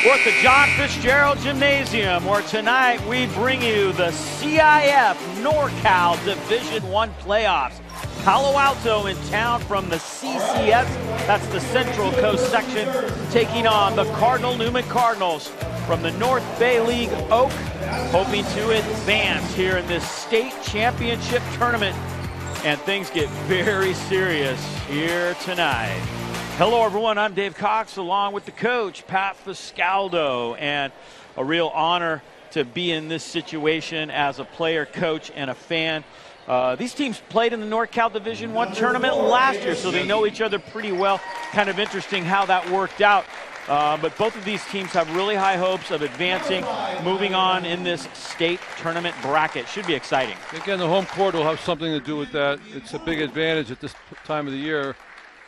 We're at the John Fitzgerald Gymnasium, where tonight we bring you the CIF NorCal Division I playoffs. Palo Alto in town from the CCS, that's the Central Coast section, taking on the Newman Cardinals from the North Bay League Oak, hoping to advance here in this state championship tournament. And things get very serious here tonight. Hello everyone, I'm Dave Cox along with the coach, Pat Fiscaldo, and a real honor to be in this situation as a player, coach, and a fan. These teams played in the NorCal Division I tournament last year, so they know each other pretty well. Kind of interesting how that worked out. But both of these teams have really high hopes of advancing, moving on in this state tournament bracket. Should be exciting. Again, the home court will have something to do with that. It's a big advantage at this time of the year.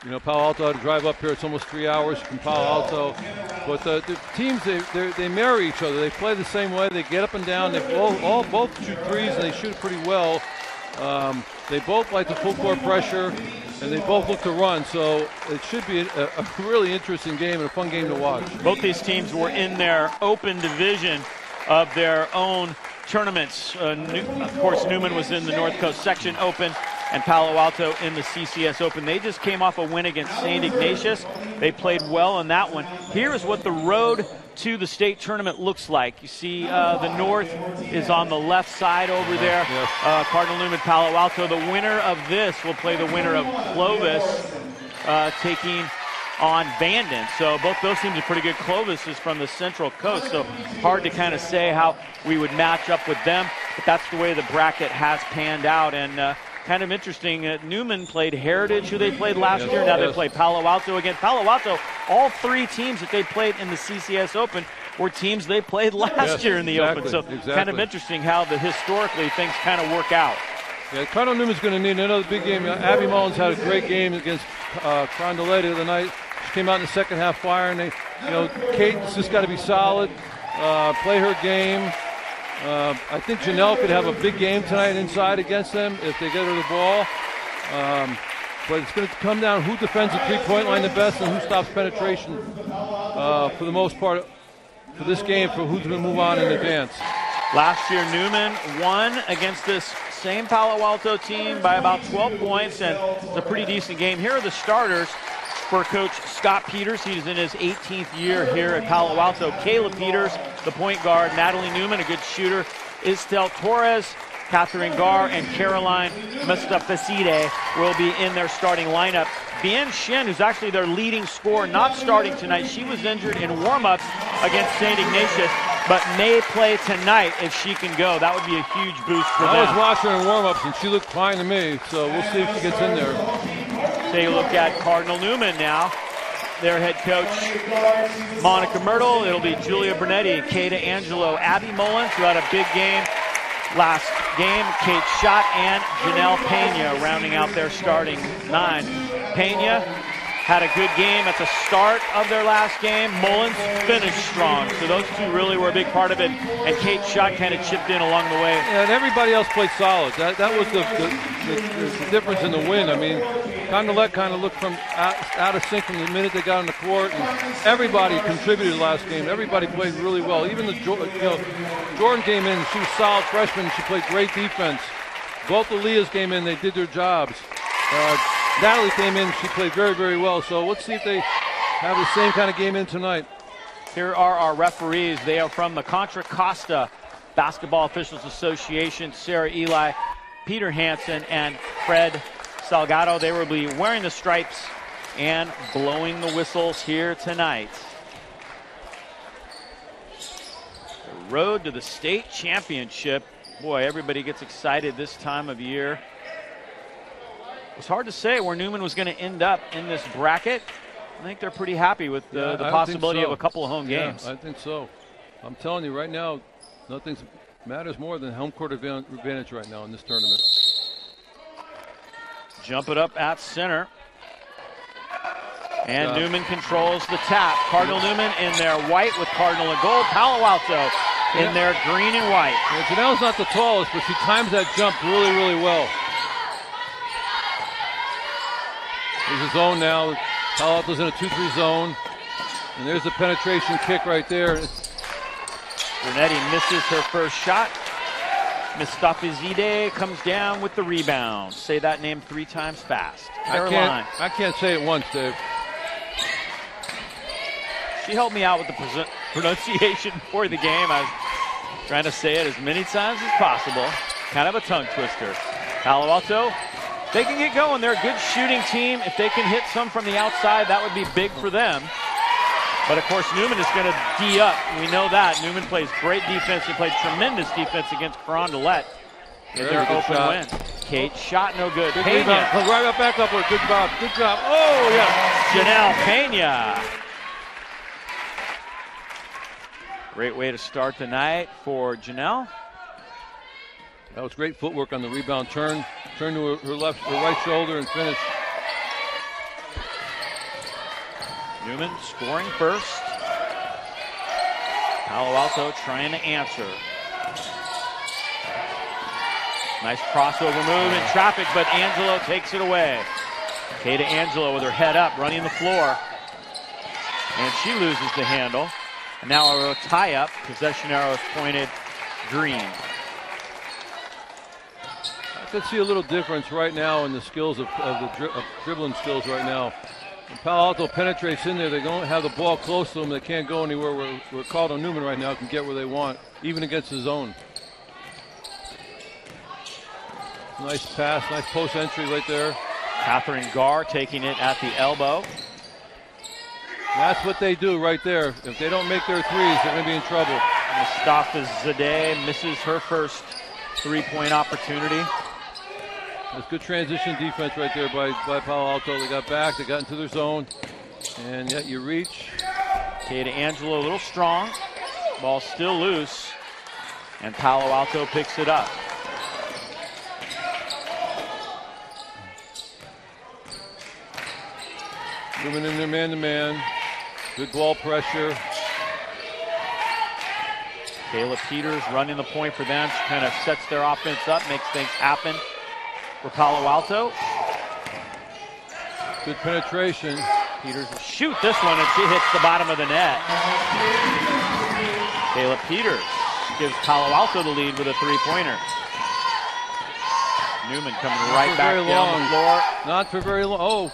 You know, Palo Alto had to drive up here. It's almost 3 hours from Palo Alto. But the teams, they marry each other. They play the same way. They get up and down. They both shoot threes, and they shoot pretty well. They both like the full court pressure, and they both look to run. So it should be a really interesting game and a fun game to watch. Both these teams were in their open division of their own tournaments. Of course, Newman was in the North Coast Section Open, and Palo Alto in the CCS Open. They just came off a win against St. Ignatius. They played well in that one. Here is what the road to the state tournament looks like. You see the North is on the left side over there. Yes. Cardinal Newman, Palo Alto. The winner of this will play the winner of Clovis, taking on Bandon. So both those teams are pretty good. Clovis is from the Central Coast, so hard to kind of say how we would match up with them, but that's the way the bracket has panned out. And kind of interesting, Newman played Heritage, who they played last year. Now they play Palo Alto again. Palo Alto, all three teams that they played in the CCS Open were teams they played last year in the Open. So kind of interesting how historically things kind of work out. Yeah, Cardinal Newman's going to need another big game. Abby Mullins had a great game against Crondolette the other night. She came out in the second half firing. Kate's just got to be solid, play her game. I think Janelle could have a big game tonight inside against them if they get her the ball. But it's going to come down who defends the three-point line the best and who stops penetration for the most part for this game, for who's going to move on in advance. Last year, Newman won against this same Palo Alto team by about 12 points, and it's a pretty decent game. Here are the starters for Coach Scott Peters. He's in his 18th year here at Palo Alto. Kayla Peters, the point guard. Natalie Newman, a good shooter. Estelle Torres, Catherine Gar, and Caroline Mustafaside will be in their starting lineup. Bien Shin, who's actually their leading scorer, not starting tonight. She was injured in warm-ups against St. Ignatius, but may play tonight if she can go. That would be a huge boost for them. I was watching her in warm-ups, and she looked fine to me, so we'll see if she gets in there. Take a look at Cardinal Newman now. Their head coach, Monica Myrtle. It'll be Julia Bernetti, Kata Angelo, Abby Mullins, who had a big game last game, Kate Schott, and Janelle Pena rounding out their starting nine. Pena had a good game at the start of their last game. Mullins finished strong, so those two really were a big part of it, and Kate Schott kind of chipped in along the way. Yeah, and everybody else played solid. That was the difference in the win. I mean, Condolette kind of looked from out of sync from the minute they got on the court, and everybody contributed last game. Everybody played really well. Even Jordan came in, she was a solid freshman. She played great defense. Both the Leahs came in, they did their jobs. Natalie came in, she played very, very well. So let's see if they have the same kind of game in tonight. Here are our referees. They are from the Contra Costa Basketball Officials Association. Sarah Eli, Peter Hansen, and Fred Salgado. They will be wearing the stripes and blowing the whistles here tonight. The road to the state championship. Boy, everybody gets excited this time of year. It's hard to say where Newman was going to end up in this bracket. I think they're pretty happy with the possibility of a couple of home games. I think so. I'm telling you right now, nothing matters more than home court advantage right now in this tournament. Jump it up at center. And Newman controls the tap. Cardinal Newman in their white with Cardinal and gold. Palo Alto in their green and white. Yeah, Janelle's not the tallest, but she times that jump really, really well. There's a zone now. Palo Alto's in a 2-3 zone. And there's the penetration kick right there. Brunetti misses her first shot. Mustafizadeh comes down with the rebound. Say that name 3 times fast. Caroline. I can't say it once, Dave. She helped me out with the pronunciation before the game. I was trying to say it as many times as possible. Kind of a tongue twister. Palo Alto, they can get going. They're a good shooting team. If they can hit some from the outside, that would be big for them. But, of course, Newman is going to D up. We know that. Newman plays great defense. He played tremendous defense against Carondelet in their open win. Kate, shot no good. Pena. Come right back up. Good job. Good job. Oh, yeah. Janelle Pena. Great way to start the night for Janelle. That was great footwork on the rebound. Turn to her right shoulder and finish. Newman scoring first. Palo Alto trying to answer. Nice crossover move in traffic, but Angelo takes it away. Kata Angelo with her head up, running the floor. And she loses the handle. And now a tie-up. Possession arrow is pointed green. I could see a little difference right now in the skills of dribbling skills right now. When Palo Alto penetrates in there, they don't have the ball close to them. They can't go anywhere. Where Caldo Newman right now can get where they want, even against the zone. Nice pass, nice post entry right there. Catherine Garr taking it at the elbow. That's what they do right there. If they don't make their threes, they're going to be in trouble. Mustafizadeh misses her first three-point opportunity. That's good transition defense right there by Palo Alto. They got back, they got into their zone, and yet you reach. Kata Angelo a little strong. Ball still loose, and Palo Alto picks it up. Newman in there man-to-man. Good ball pressure. Kayla Peters running the point for them. She kind of sets their offense up, makes things happen for Palo Alto. Good penetration. Peters will shoot this one, and she hits the bottom of the net. Kayla Peters gives Palo Alto the lead with a three-pointer. Newman coming right back down the floor. Not for very long. Oh,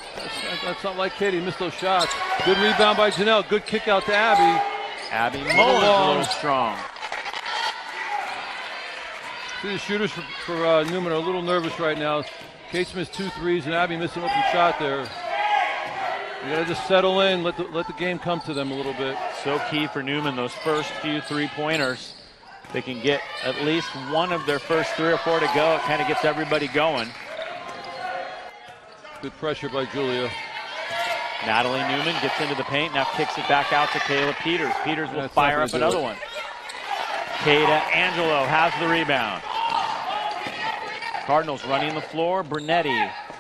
that's not like Katie. Missed those shots. Good rebound by Janelle. Good kick out to Abby. Abby Mullins a little strong. See, the shooters for Newman are a little nervous right now. Kate missed 2 threes, and Abby missed an open shot there. You got to just settle in, let the game come to them a little bit. So key for Newman, those first few three-pointers. They can get at least one of their first 3 or 4 to go. It kind of gets everybody going. Good pressure by Julia. Natalie Newman gets into the paint, now kicks it back out to Kayla Peters. Peters will fire up another one. Kata Angelo has the rebound. Cardinals running the floor. Brunetti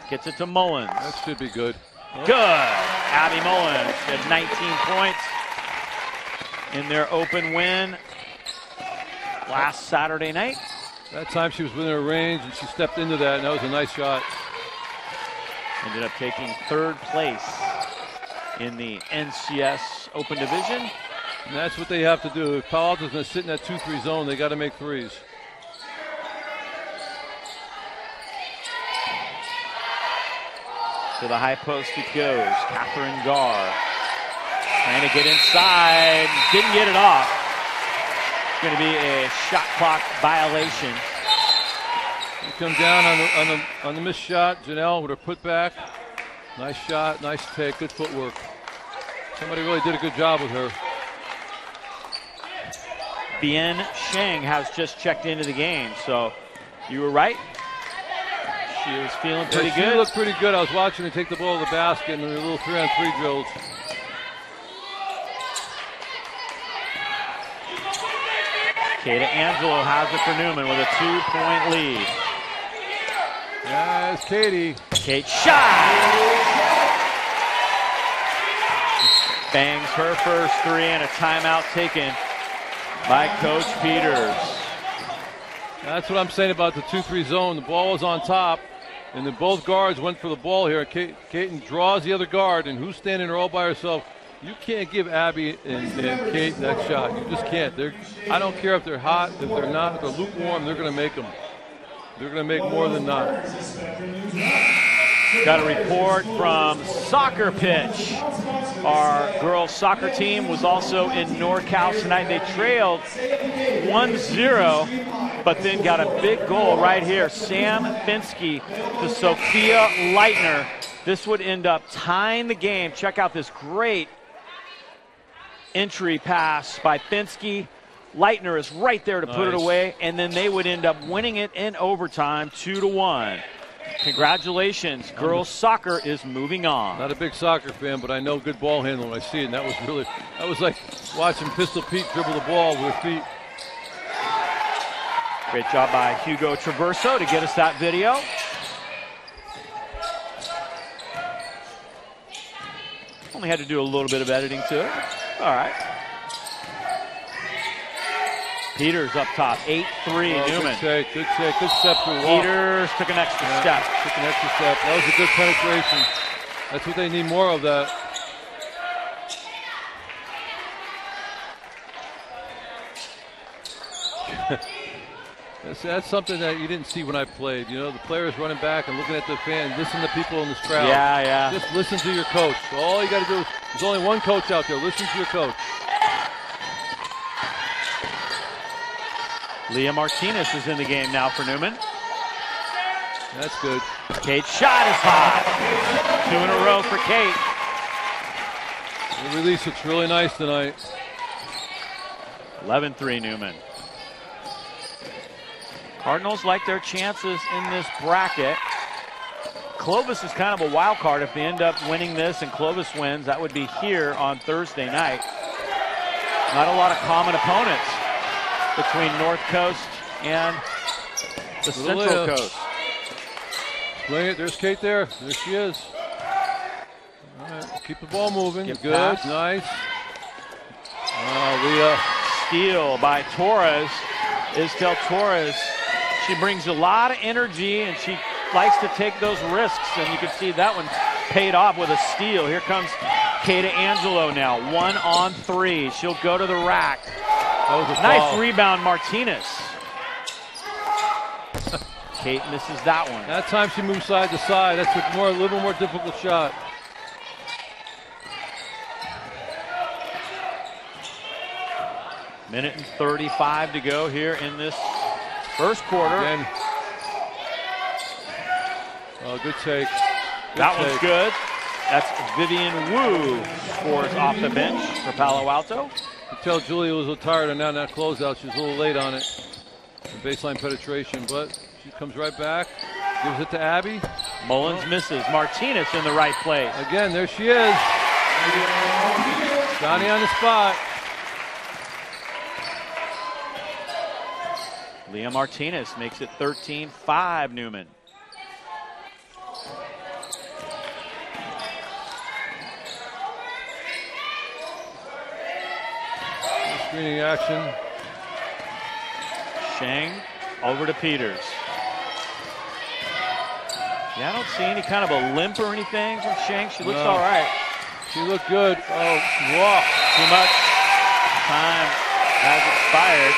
gets it to Mullins. That should be good. Good. Abby Mullins had 19 points in their open win last Saturday night. That time she was within her range, and she stepped into that, and that was a nice shot. Ended up taking 3rd place in the NCS Open Division. And that's what they have to do. If Palo Alto's going to sit in that 2-3 zone, they got to make threes. To the high post it goes. Catherine Garr trying to get inside. Didn't get it off. It's going to be a shot clock violation. They come down on the missed shot. Janelle with her putback. Nice shot, nice take, good footwork. Somebody really did a good job with her. Bien Sheng has just checked into the game, so you were right. She was feeling pretty good. She looked pretty good. I was watching her take the ball to the basket and the little 3-on-3 drills. Kata Angelo has it for Newman with a 2-point lead. Yes, Katie. Kate shot! Bangs her first 3 and a timeout taken by Coach Peters. That's what I'm saying about the 2-3 zone. The ball was on top, and then both guards went for the ball here. Caton draws the other guard, and who's standing there all by herself? You can't give Abby and Kate that shot. You just can't. I don't care if they're hot, if they're not, if they're lukewarm, they're going to make them. They're going to make more than not. Got a report from Soccer Pitch. Our girls soccer team was also in NorCal tonight. They trailed 1-0, but then got a big goal right here. Sam Finsky to Sophia Leitner. This would end up tying the game. Check out this great entry pass by Finsky. Leitner is right there to put it away, and then they would end up winning it in overtime, 2-1. Congratulations, girls soccer is moving on. Not a big soccer fan, but I know good ball handling when I see it, and that was like watching Pistol Pete dribble the ball with feet. Great job by Hugo Traverso to get us that video. Only had to do a little bit of editing to it. All right. Peters up top, 8-3, Newman. Good take, good step through walk. Peters took an extra step. Took an extra step. That was a good penetration. That's what they need more of, that. That's something that you didn't see when I played. You know, the players running back and looking at the fans, listen to people in this crowd. Yeah. Just listen to your coach. So all you got to do is, there's only one coach out there. Listen to your coach. Leah Martinez is in the game now for Newman. That's good. Kate's shot is high. 2 in a row for Kate. The release looks really nice tonight. 11-3 Newman. Cardinals like their chances in this bracket. Clovis is kind of a wild card. If they end up winning this and Clovis wins, that would be here on Thursday night. Not a lot of common opponents between North Coast and the Central Coast. Playing it. There's Kate there. There she is. All right. Keep the ball moving. Good. Pass. Nice. Leah. Steal by Torres. Istel Torres. She brings a lot of energy, and she likes to take those risks, and you can see that one paid off with a steal. Here comes Kata Angelo now, 1-on-3. She'll go to the rack. Nice rebound, Martinez. Kate misses that one. That time she moves side to side. That's a little more difficult shot. Minute and 35 to go here in this first quarter. Again. Oh, good take. That one's good. That's Vivian Wu scores off the bench for Palo Alto. You tell Julia was a little tired on that closeout. She was a little late on it. The baseline penetration, but she comes right back. Gives it to Abby. Mullins misses. Martinez in the right place. Again, there she is. Johnny on the spot. Leah Martinez makes it 13-5 Newman. Screening action. Shang over to Peters. Yeah, I don't see any kind of a limp or anything from Shang. She looks all right. She looked good. Oh, wow. Too much time has expired.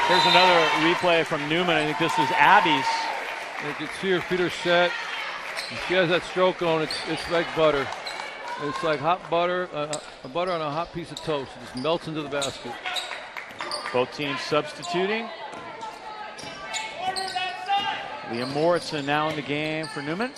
Here's another replay from Newman. I think this is Abby's. You can see her feet are set. She has that stroke on. It's like butter. It's like hot butter, butter on a hot piece of toast. It just melts into the basket. Both teams substituting. Liam Morrison now in the game for Newman.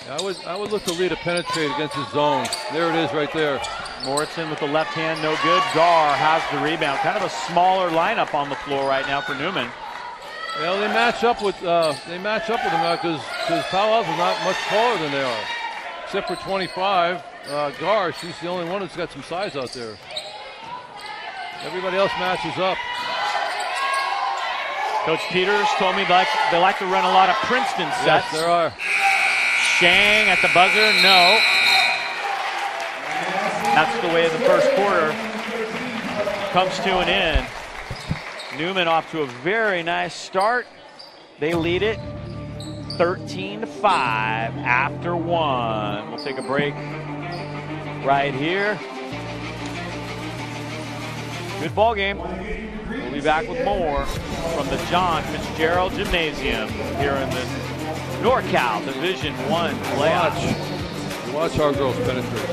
I would look to Lee to penetrate against his zone. There it is right there. Morrison with the left hand, no good. Gar has the rebound. Kind of a smaller lineup on the floor right now for Newman. Well, they match up with them now because Palo Alto's not much taller than they are, except for 25. Gar, she's the only one that's got some size out there. Everybody else matches up. Coach Peters told me they like to run a lot of Princeton sets. Yes, there are. Shang at the buzzer, no. That's the way the first quarter comes to an end. Newman off to a very nice start. They lead it 13-5 after one. We'll take a break. right here. Good ball game. We'll be back with more from the John Fitzgerald Gymnasium here in the NorCal Division I playoffs. Watch our girls penetrate.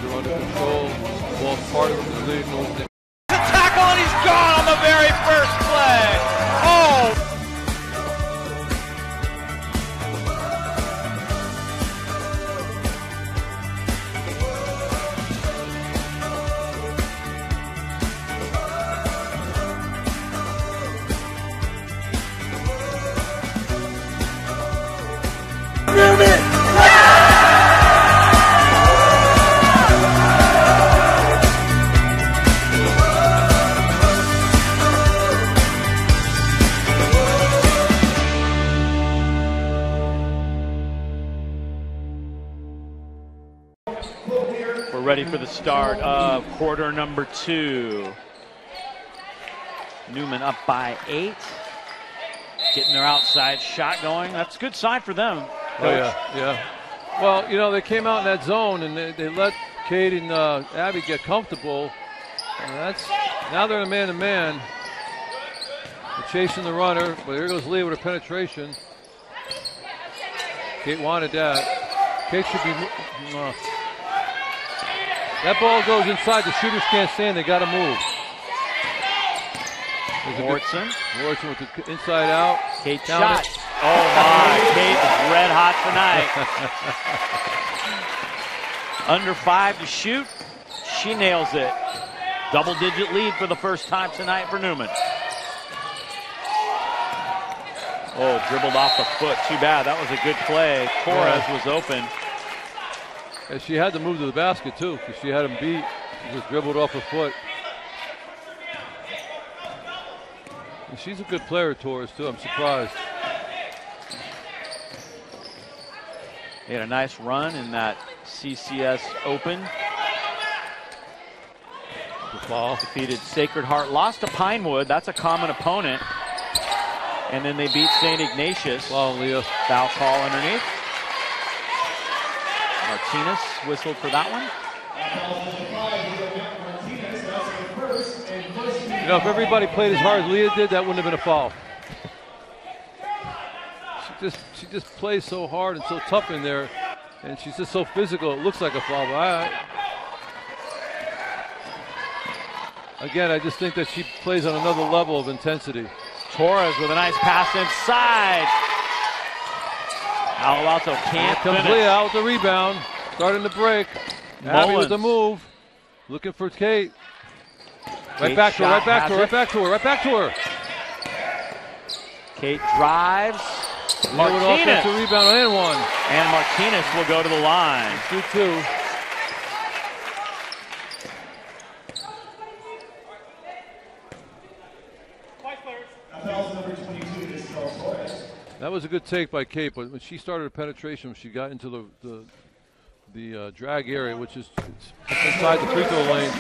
They're under control. Ball's part of the lead. The tackle, and he's gone on the very first play. Oh! We're ready for the start of quarter number 2. Newman up by 8. Getting their outside shot going. That's a good sign for them. Coach. Oh, yeah. Well, you know, they came out in that zone and they let Kate and Abby get comfortable. And now they're in a man-to-man. They're chasing the runner, but here goes Leah with a penetration. Kate wanted that. Kate should be... that ball goes inside. The shooters can't stand. They got to move. Morrison with the inside out. Kate shot. Oh my, Kate is red hot tonight. Under 5 to shoot. She nails it. Double-digit lead for the first time tonight for Newman. Oh, dribbled off the foot. Too bad. That was a good play. Torres was open. And she had to move to the basket, too, because she had him beat. She just dribbled off her foot. And she's a good player, Torres, too. I'm surprised. They had a nice run in that CCS Open. The foul. Defeated Sacred Heart. Lost to Pinewood. That's a common opponent. And then they beat St. Ignatius. Wow, Leah. Foul call underneath. Martinez whistled for that one. You know, if everybody played as hard as Leah did, that wouldn't have been a foul. She just plays so hard and so tough in there, and she's just so physical. It looks like a foul, but again, I just think that she plays on another level of intensity. Torres with a nice pass inside. Palo Alto can't finish. Leah out with the rebound, starting the break. Abby with the move, looking for Kate. Right back to her. Kate drives. Martinez. Offensive rebound and one. And Martinez will go to the line. 2-2. That was a good take by Kate, but when she started a penetration, she got into the drag area, which is inside the free throw lane.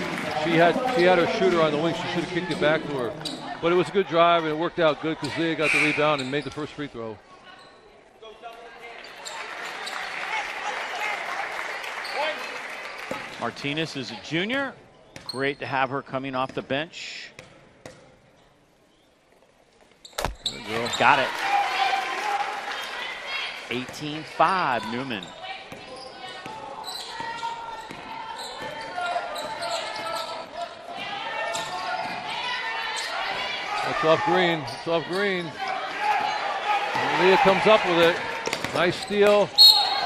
She had her shooter on the wing. She should have kicked it back to her. But it was a good drive, and it worked out good because Leah got the rebound and made the first free throw. Martinez is a junior. Great to have her coming off the bench. There you go. Got it. 18-5 Newman. That's off Green. It's off Green. And Leah comes up with it. Nice steal.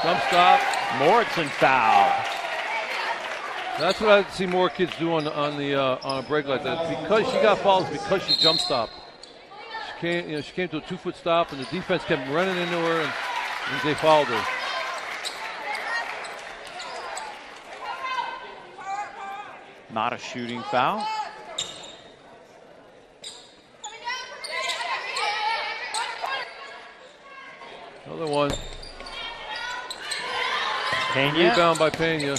Jump stop. Morrison foul. That's what I'd see more kids do on a break like that. Because she got fouls, because she jump stopped. She came to a 2-foot stop, and the defense kept running into her, and they fouled her. Not a shooting foul. Another one. Pena. Rebound by Pena.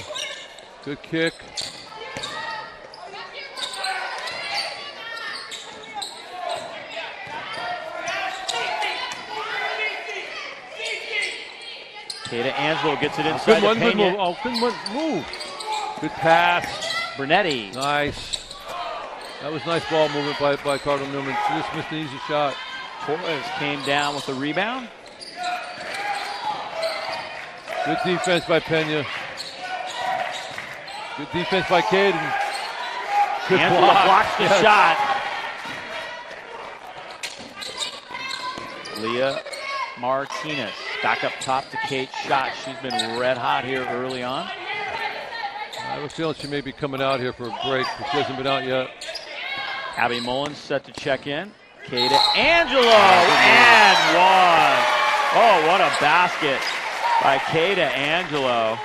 Good kick. Kata Angelo gets it inside. Good move. Oh, good move. Good pass. Bernetti. Nice. That was nice ball movement by Cardinal Newman. She just missed an easy shot. Torres came down with the rebound. Good defense by Pena. Good defense by Caden. Good Angela block. blocks the shot. Leah Martinez back up top to Kate's shot. She's been red hot here early on. I have a feeling she may be coming out here for a break, but she hasn't been out yet. Abby Mullins set to check in. Kata Angelo and one. Oh, what a basket by Kata Angelo.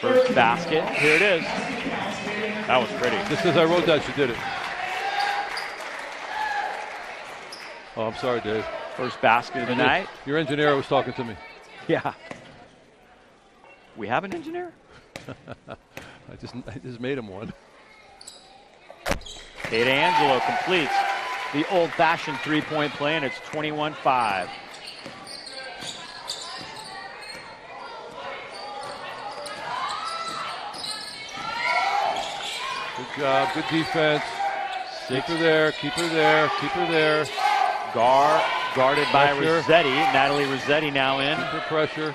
First basket, here it is. That was pretty. Just as I wrote that, she did it. Oh, I'm sorry, Dave. First basket of the night. Your engineer was talking to me. Yeah. We have an engineer? I just made him one. Kata Angelo completes the old-fashioned three-point play, and it's 21-5. Good job, good defense. Keep her there, keep her there, keep her there. Guarded by Rossetti. Natalie Rossetti now in. Keep her pressure.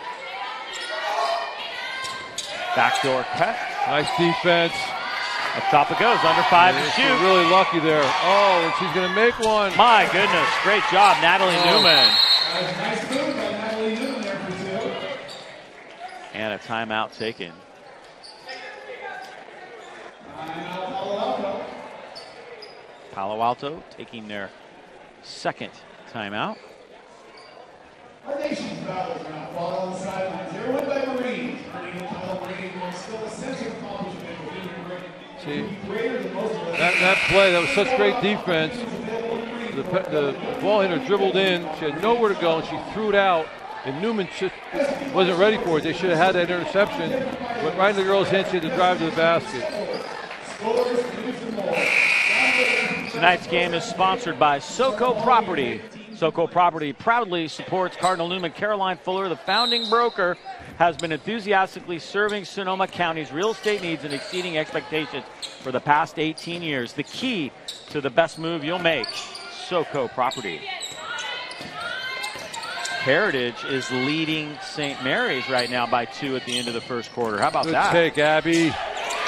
Backdoor cut. Nice defense. Up top it goes, under 5 to shoot. She's really lucky there. Oh, and she's going to make one. My goodness, great job, Natalie Newman. Nice move by Natalie Newman there for two. And a timeout taken. Palo Alto taking their second timeout. Our nation's battles are now fought on the sidelines. They're won by Marines. Earning a title Marine was still a sense of accomplishment for being great. See, that play, that was such great defense. The ball hitter dribbled in. She had nowhere to go, and she threw it out. And Newman just wasn't ready for it. They should have had that interception. Went right in the girl's hand. She had to drive to the basket. Tonight's game is sponsored by SoCo Property. SoCo Property proudly supports Cardinal Newman. Caroline Fuller, the founding broker, has been enthusiastically serving Sonoma County's real estate needs and exceeding expectations for the past 18 years. The key to the best move you'll make, SoCo Property. Heritage is leading St. Mary's right now by 2 at the end of the first quarter. How about that? Good take, Abby.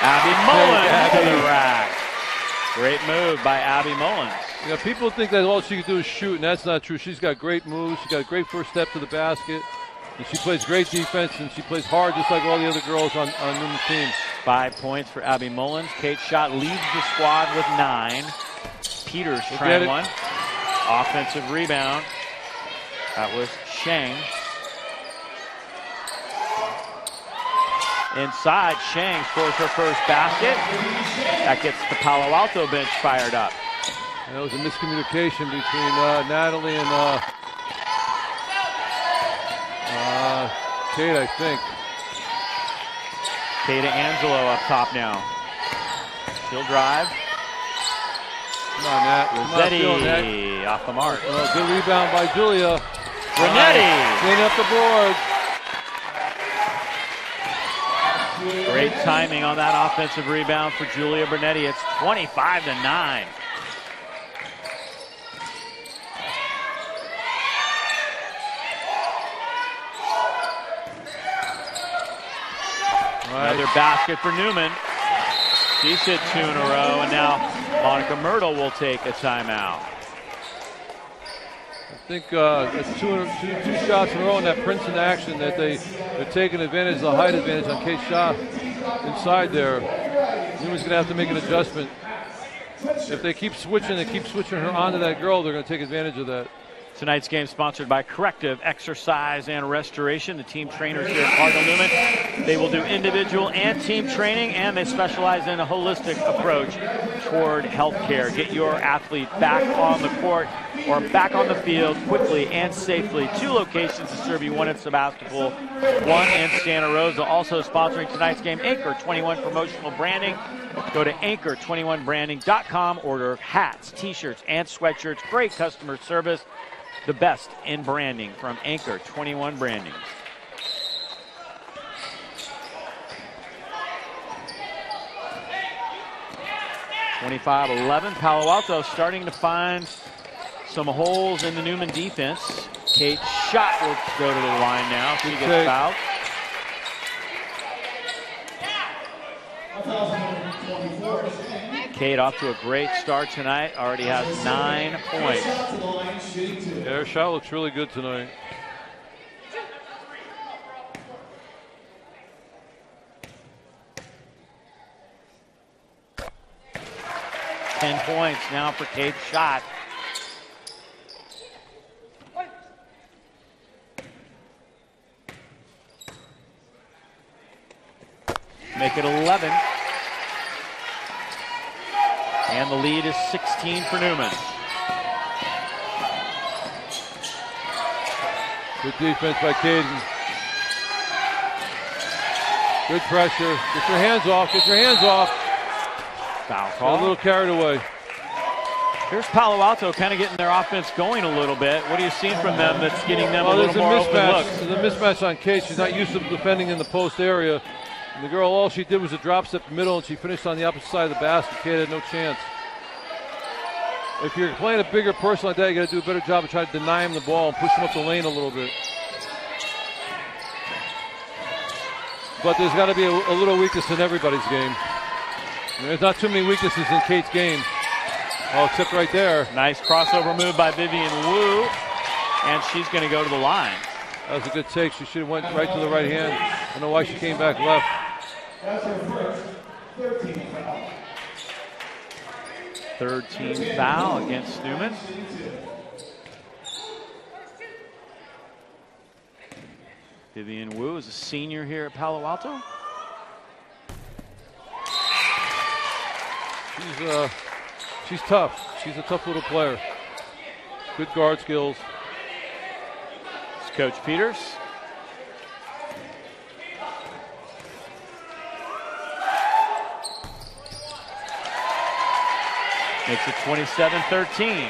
Abby Mullins to the rack. Great move by Abby Mullins. You know, people think that all she can do is shoot, and that's not true. She's got great moves. She's got a great first step to the basket. And she plays great defense, and she plays hard just like all the other girls on Newman's team. 5 points for Abby Mullins. Kate Schott leads the squad with 9. Peters trying one. Offensive rebound. That was Sheng. Inside, Sheng scores her first basket. That gets the Palo Alto bench fired up. And that was a miscommunication between Natalie and Kate, I think. Kata Angelo up top now. She'll drive. Come on, Nat. Rossetti off the mark. Good rebound by Julia. Bernetti. Clean up the board. Great timing on that offensive rebound for Julia Bernetti. It's 25-9. Another basket for Newman. She's hit 2 in a row, and now Monica Myrtle will take a timeout. I think it's two shots in a row in that Princeton action that they're taking advantage of the height advantage on Kate Shaw inside there. Newman's going to have to make an adjustment. If they keep switching her onto that girl, they're going to take advantage of that. Tonight's game sponsored by Corrective Exercise and Restoration, the team trainers here at Cardinal Newman. They will do individual and team training, and they specialize in a holistic approach toward health care. Get your athlete back on the court or back on the field quickly and safely. 2 locations to serve you, 1 in Sebastopol, 1 in Santa Rosa. Also sponsoring tonight's game, Anchor 21 Promotional Branding. Go to anchor21branding.com, order hats, t-shirts, and sweatshirts. Great customer service. the best in branding from Anchor 21 Branding. (25-11). Palo Alto starting to find some holes in the Newman defense. Kate's shot will go to the line now. She gets fouled. Kate off to a great start tonight. Already has 9 points. Yeah, her shot looks really good tonight. Ten points now for Kate's shot. Make it 11. And the lead is 16 for Newman. Good defense by Caden. Good pressure. Get your hands off. Get your hands off. Foul call. Got a little carried away. Here's Palo Alto kind of getting their offense going a little bit. What are you seeing from them that's getting them a little more open looks? There's a mismatch on Kate. She's not used to defending in the post area. And the girl, all she did was a drop step middle, and she finished on the opposite side of the basket. Kate had no chance. If you're playing a bigger person like that, you got to do a better job of trying to deny him the ball and push him up the lane a little bit. But there's got to be a little weakness in everybody's game. There's not too many weaknesses in Kate's game. Oh, except right there. Nice crossover move by Vivian Wu, and she's going to go to the line. That was a good take. She should have went right to the right hand. I don't know why she came back left. That's her first 13th foul. 13th foul against Newman. Vivian Wu is a senior here at Palo Alto. She's tough. She's a tough little player. Good guard skills. It's Coach Peters. Makes it 27-13.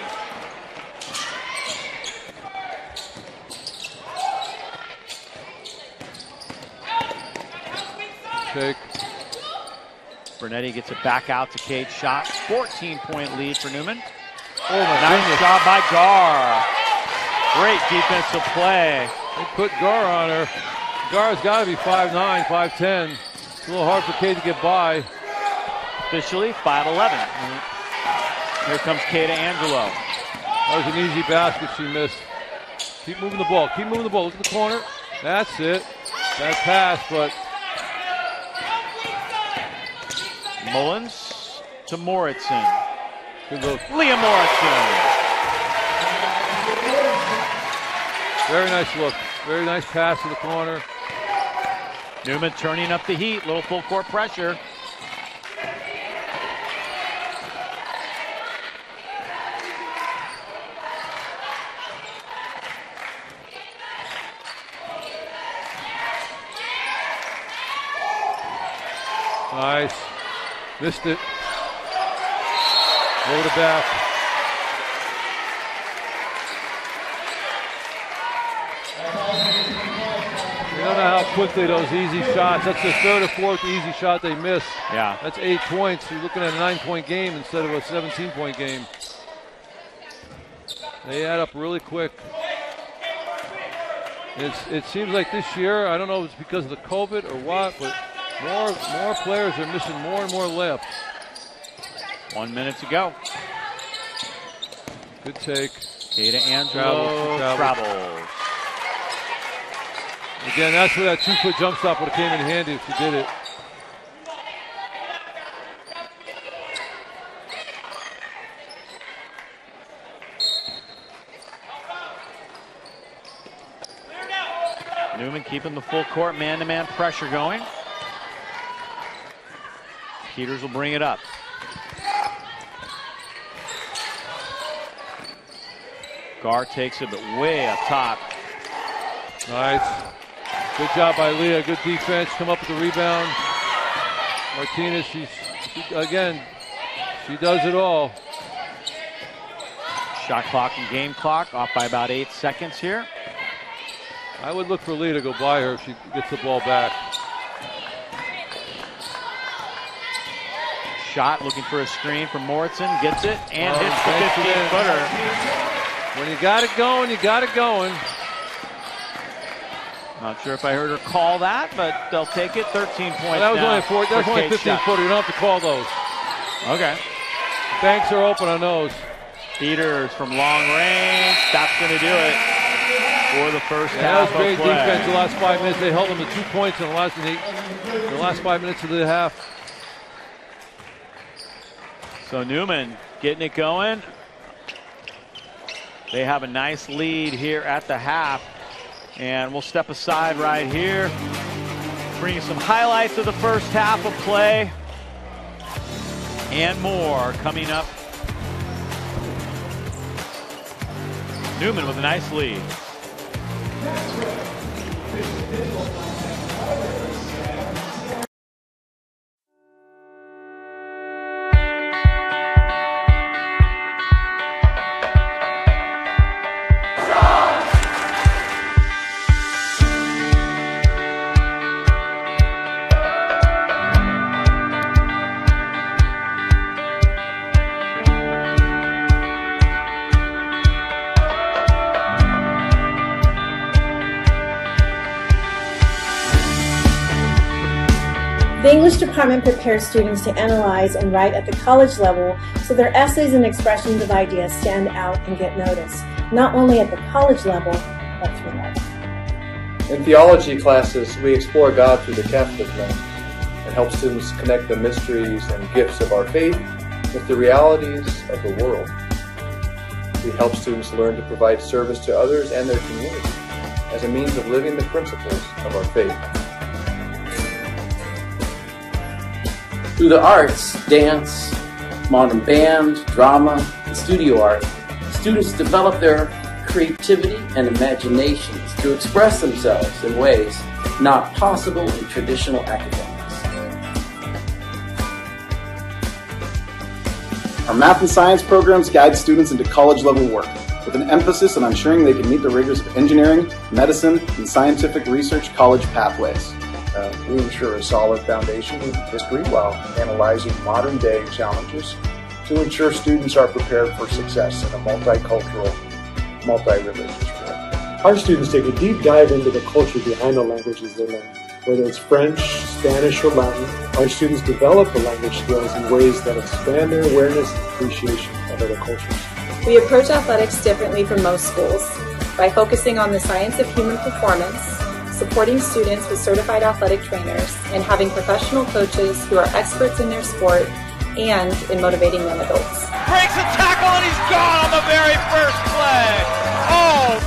Shake. Bernetti gets it back out to Kate's shot. 14-point lead for Newman. Oh my nice goodness. job by Gar. Great defensive play. They put Gar on her. Gar's got to be 5'9", 5'10". It's a little hard for Kate to get by. Officially 5'11". Here comes Kata Angelo. That was an easy basket she missed. Keep moving the ball. Keep moving the ball. Look at the corner. That's it. That pass, but Mullins to Moritzen. good look. Leah Moritzen. Very nice look. Very nice pass to the corner. Newman turning up the heat. Little full court pressure. Nice. Missed it. Over the back. You don't know how quickly those easy shots, that's the third or fourth easy shot they missed. Yeah. That's 8 points. You're looking at a 9-point game instead of a 17-point game. They add up really quick. It seems like this year, I don't know if it's because of the COVID or what, but more players are missing more and more layups. 1 minute to go. Good take. Kata Angelo travels. Again, that's where that 2-foot jump stop would have came in handy if she did it. Newman keeping the full court man-to-man pressure going. Peters will bring it up. Gar takes it, but way up top. Nice. Good job by Leah. Good defense. Come up with the rebound. Martinez, she does it all. Shot clock and game clock off by about 8 seconds here. I would look for Lee to go by her if she gets the ball back. Shot looking for a screen from Moritzen, gets it, and hits the 15-footer. When you got it going, you got it going. Not sure if I heard her call that, but they'll take it. 13 points. Well, that was now only a 15-footer. You don't have to call those. Okay. Banks are open on those. Peters from long range. That's going to do it for the first half. That was great of play. defense the last 5 minutes. They held them to 2 points in the last 5 minutes of the half. So Newman getting it going. They have a nice lead here at the half. And we'll step aside right here. Bring you some highlights of the first half of play. And more coming up. Newman with a nice lead. The English department prepares students to analyze and write at the college level so their essays and expressions of ideas stand out and get noticed, not only at the college level, but through life. In theology classes, we explore God through the catechism and help students connect the mysteries and gifts of our faith with the realities of the world. We help students learn to provide service to others and their community as a means of living the principles of our faith. Through the arts, dance, modern band, drama, and studio art, students develop their creativity and imaginations to express themselves in ways not possible in traditional academics. Our math and science programs guide students into college-level work, with an emphasis on ensuring they can meet the rigors of engineering, medicine, and scientific research college pathways. We ensure a solid foundation in history while analyzing modern-day challenges to ensure students are prepared for success in a multicultural, multi-religious world. Our students take a deep dive into the culture behind the languages they learn. Whether it's French, Spanish, or Latin, our students develop the language skills in ways that expand their awareness and appreciation of other cultures. We approach athletics differently from most schools by focusing on the science of human performance, supporting students with certified athletic trainers, and having professional coaches who are experts in their sport and in motivating young adults. Breaks a tackle and he's gone on the very first play. Oh!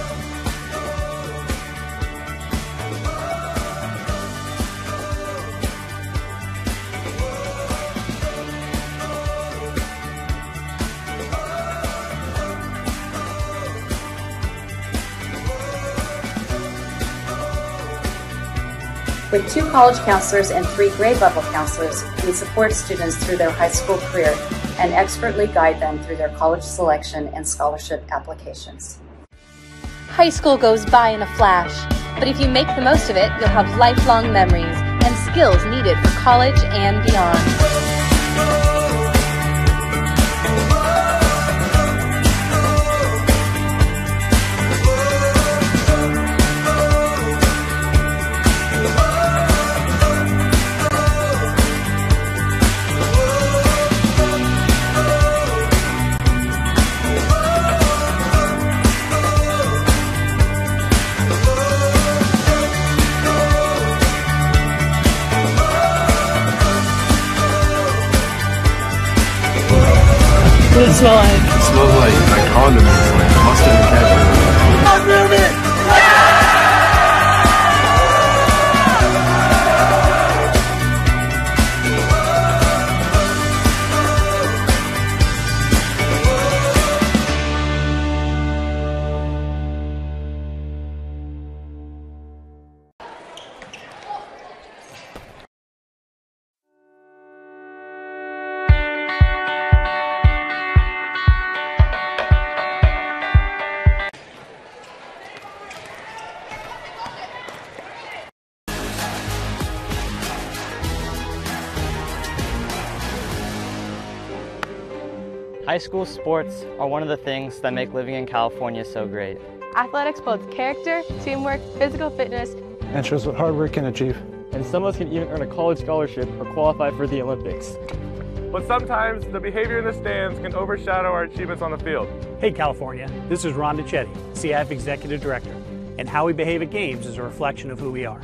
With 2 college counselors and 3 grade level counselors, we support students through their high school career and expertly guide them through their college selection and scholarship applications. High school goes by in a flash, but if you make the most of it, you'll have lifelong memories and skills needed for college and beyond. What does it smell like? It smells like condiments, like mustard and ketchup. I'm moving! High school sports are one of the things that make living in California so great. Athletics builds character, teamwork, physical fitness, and shows what hard work can achieve. And some of us can even earn a college scholarship or qualify for the Olympics. But sometimes the behavior in the stands can overshadow our achievements on the field. Hey California, this is Ron DiCetti, CIF Executive Director, and how we behave at games is a reflection of who we are.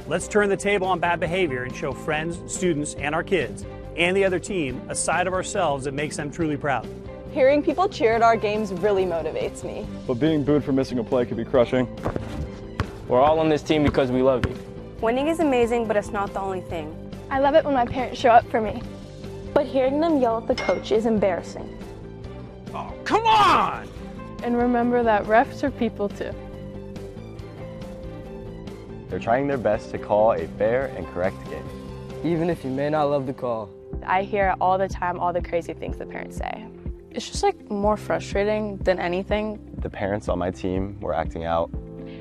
Let's turn the table on bad behavior and show friends, students, and our kids, and the other team, a side of ourselves that makes them truly proud. Hearing people cheer at our games really motivates me. But being booed for missing a play can be crushing. We're all on this team because we love you. Winning is amazing, but it's not the only thing. I love it when my parents show up for me. But hearing them yell at the coach is embarrassing. Oh, come on! And remember that refs are people too. They're trying their best to call a fair and correct game. Even if you may not love the call. I hear all the time all the crazy things the parents say. It's just like more frustrating than anything. The parents on my team were acting out.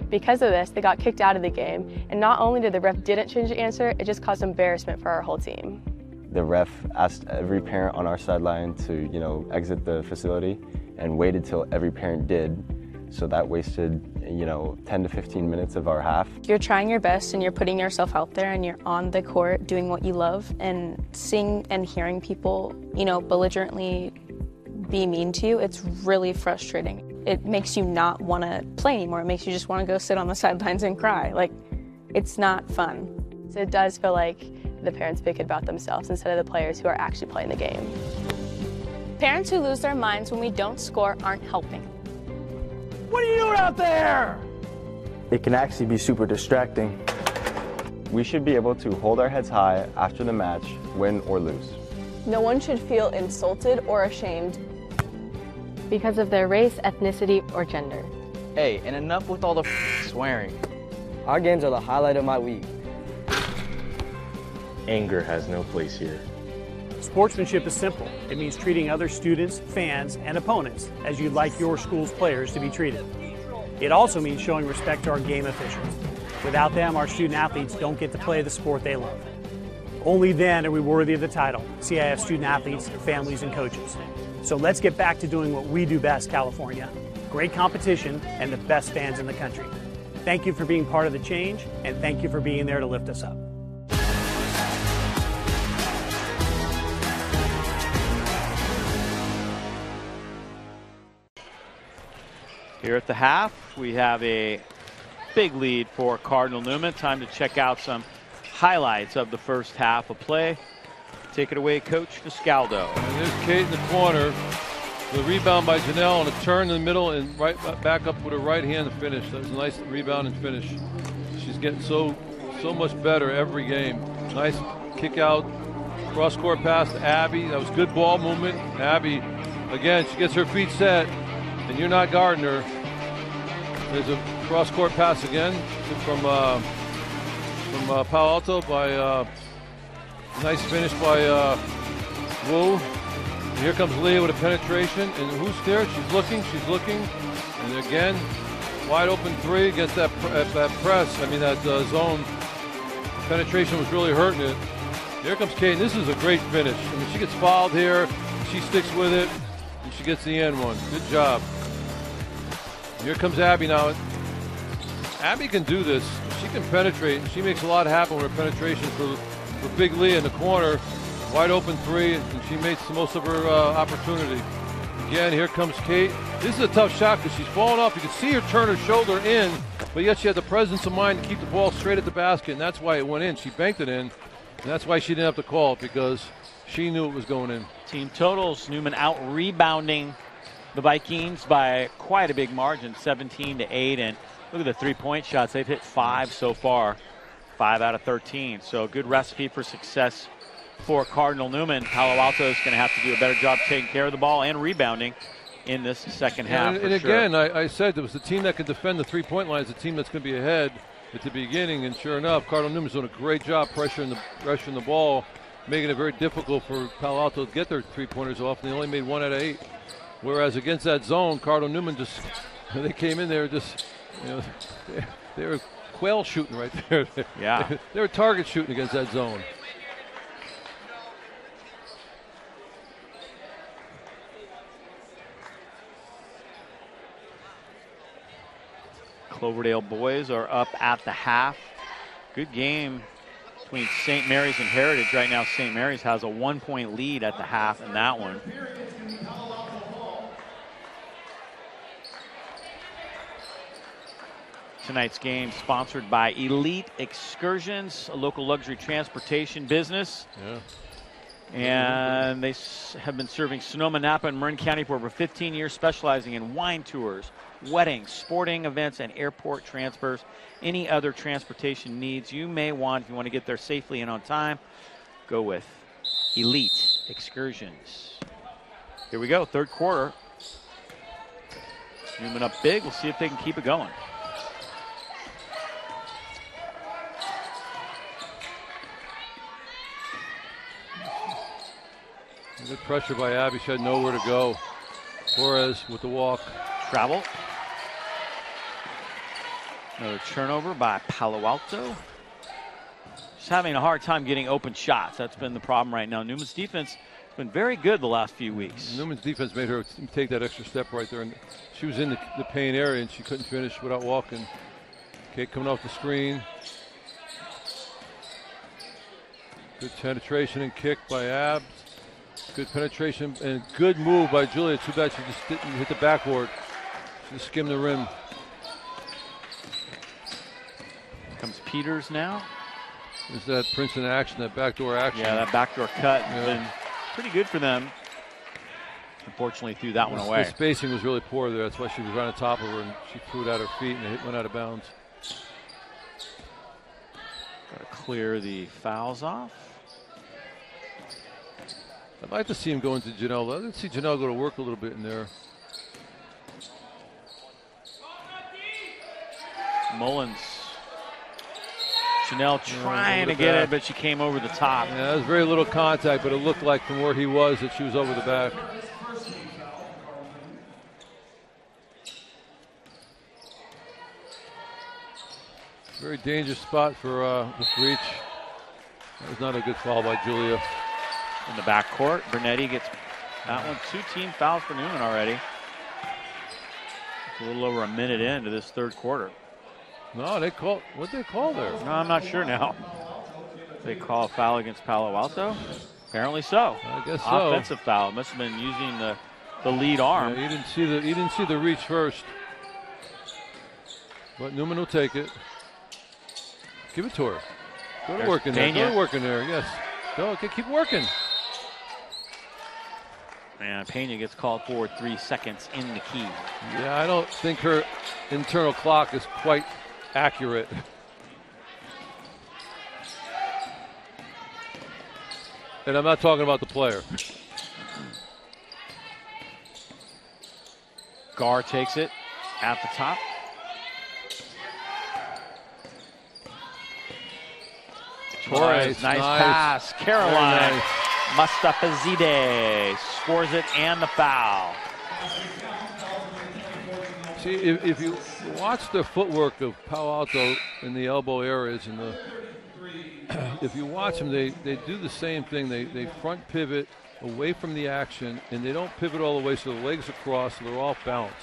Because of this, they got kicked out of the game. And not only did the ref didn't change the answer, it just caused embarrassment for our whole team. The ref asked every parent on our sideline to, exit the facility and waited till every parent did. So that wasted, 10 to 15 minutes of our half. You're trying your best and you're putting yourself out there and you're on the court doing what you love, and seeing and hearing people, belligerently be mean to you, it's really frustrating. It makes you not want to play anymore. It makes you just want to go sit on the sidelines and cry. Like, it's not fun. So it does feel like the parents make it about themselves instead of the players who are actually playing the game. Parents who lose their minds when we don't score aren't helping. What are you doing out there? It can actually be super distracting. We should be able to hold our heads high after the match, win or lose. No one should feel insulted or ashamed because of their race, ethnicity, or gender. Hey, and enough with all the swearing. Our games are the highlight of my week. Anger has no place here. Sportsmanship is simple. It means treating other students, fans, and opponents as you'd like your school's players to be treated. It also means showing respect to our game officials. Without them, our student athletes don't get to play the sport they love. Only then are we worthy of the title, CIF student athletes, families, and coaches. So let's get back to doing what we do best, California. Great competition and the best fans in the country. Thank you for being part of the change, and thank you for being there to lift us up. Here at the half, we have a big lead for Cardinal Newman. Time to check out some highlights of the first half of play. Take it away, Coach Niscaldo. And there's Kate in the corner. The rebound by Janelle on a turn in the middle and right back up with her right hand to finish. That was a nice rebound and finish. She's getting so much better every game. Nice kick out, cross court pass to Abby. That was good ball movement. Abby, again, she gets her feet set, and you're not guarding her. There's a cross court pass again from Palo Alto by nice finish by Wu. And here comes Leah with a penetration, and who's there? She's looking, and again, wide open three against that press. I mean that zone penetration was really hurting it. Here comes Kate. This is a great finish. I mean, she gets fouled here, she sticks with it, and she gets the end one. Good job. Here comes Abby now. Abby can do this. She can penetrate. She makes a lot happen with her penetration for Big Lee in the corner. Wide open three, and she makes the most of her opportunity. Again, here comes Kate. This is a tough shot because she's falling off. You can see her turn her shoulder in, but yet she had the presence of mind to keep the ball straight at the basket, and that's why it went in. She banked it in, and that's why she didn't have to call it, because she knew it was going in. Team totals, Newman out rebounding the Vikings by quite a big margin, 17-8, and look at the three-point shots. They've hit 5 so far, 5 out of 13. So a good recipe for success for Cardinal Newman. Palo Alto is going to have to do a better job taking care of the ball and rebounding in this second half. And again, I said it was the team that can defend the three-point line is the team that's going to be ahead at the beginning, and sure enough, Cardinal Newman's doing a great job pressuring the ball, making it very difficult for Palo Alto to get their three-pointers off, and they only made 1 out of 8. Whereas against that zone, Cardinal Newman they came in there they were quail shooting right there. Yeah. They were target shooting against that zone. Cloverdale boys are up at the half. Good game between St. Mary's and Heritage. Right now, St. Mary's has a 1-point lead at the half in that one. Tonight's game sponsored by Elite Excursions, a local luxury transportation business. Yeah. And they have been serving Sonoma, Napa, and Marin County for over 15 years, specializing in wine tours, weddings, sporting events, and airport transfers. Any other transportation needs you may want, if you want to get there safely and on time, go with Elite Excursions. Here we go, third quarter. Newman up big. We'll see if they can keep it going. Good pressure by Abby. She had nowhere to go. Torres with the walk. Travel. Another turnover by Palo Alto. Just having a hard time getting open shots. That's been the problem right now. Newman's defense has been very good the last few weeks. Newman's defense made her take that extra step right there. And she was in the paint area and she couldn't finish without walking. Kate coming off the screen. Good penetration and kick by Abs. Good penetration and good move by Julia. Too bad she just didn't hit the backboard. She just skimmed the rim. Comes Peters now. There's that Princeton action, that backdoor action. Yeah, that backdoor cut has been pretty good for them. Unfortunately, threw that one away. The spacing was really poor there. That's why she was right on top of her, and she threw it at her feet, and it went out of bounds. Got to clear the fouls off. I'd like to see him go into Janelle. I'd like to see Janelle go to work a little bit in there. Mullins. Janelle trying to get it, but she came over the top. Yeah, there was very little contact, but it looked like from where he was that she was over the back. Very dangerous spot for the breach. That was not a good foul by Julia. In the backcourt, Bernetti gets that one. 2 team fouls for Newman already. It's a little over a minute into this third quarter. No, they call. What did they call there? No, I'm not sure now. They call a foul against Palo Alto? Apparently so. I guess so. Offensive foul. Must have been using the lead arm. Yeah, you didn't see the reach first. But Newman will take it. Give it to her. Go to work in there. Go to work in there. Yes. Go. Okay, keep working. And Pena gets called for 3 seconds in the key. Yeah, I don't think her internal clock is quite accurate. And I'm not talking about the player. Gar takes it at the top. Torres, nice pass. Caroline. Nice. Mustafazadeh scores it and the foul. See, if you watch the footwork of Palo Alto in the elbow areas, and if you watch them, they do the same thing. They front pivot away from the action, and they don't pivot all the way so the legs are crossed, so they're off balance.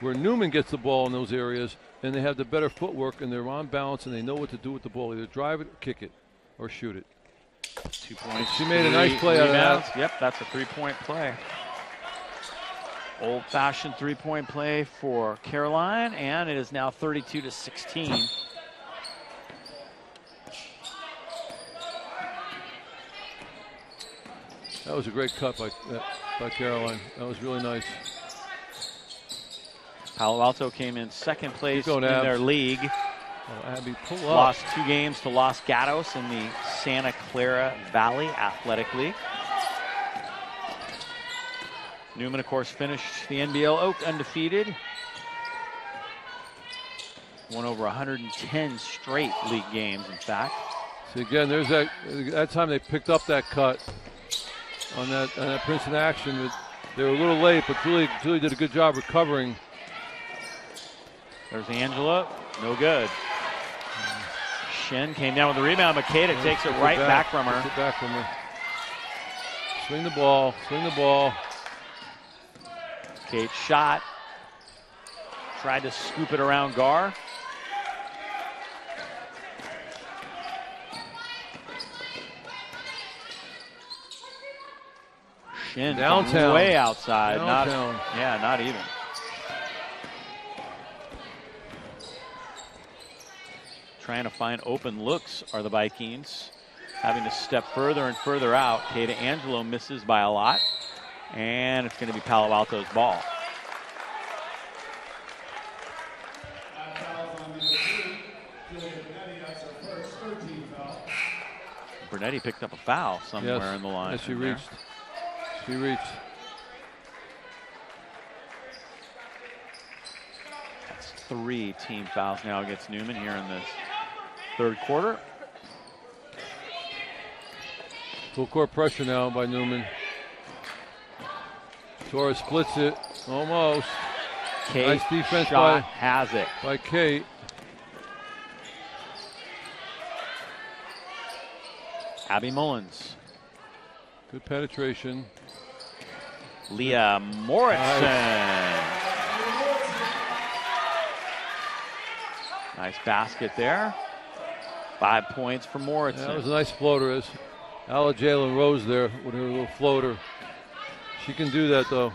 Where Newman gets the ball in those areas, and they have the better footwork, and they're on balance, and they know what to do with the ball. Either drive it, kick it, or shoot it. 2 points. She made a nice play out of that. Yep, that's a 3-point play. Old-fashioned 3-point play for Caroline, and it is now 32-16. That was a great cut by Caroline. That was really nice. Palo Alto came in second place in Abs. their league. Oh, Abby, pull up. Lost 2 games to Los Gatos in the Santa Clara Valley Athletic League. Newman, of course, finished the NBL Oak undefeated. Won over 110 straight league games, in fact. See, again, there's that time they picked up that cut on that Princeton action. They were a little late, but Julie did a good job recovering. There's Angela. No good. Shen came down with the rebound. Makeda takes it right back from her. Takes it back from her. Swing the ball. Swing the ball. Kate shot. Tried to scoop it around Gar. in Downtown. from way outside. Downtown. Not even. Trying to find open looks are the Vikings. Having to step further and further out. Kata Angelo misses by a lot. And it's going to be Palo Alto's ball. Bernetti picked up a foul somewhere in the line. Yes, she reached. She reached. That's 3 team fouls now against Newman here in this third quarter. Full court pressure now by Newman. Torres splits it. Almost. Kate nice defense has it. by Kate. Abby Mullins. Good penetration. Leah Moritzen. Nice basket there. 5 points for Moritzen. That was a nice floater. As Ala Jalen Rose there with her little floater. She can do that though.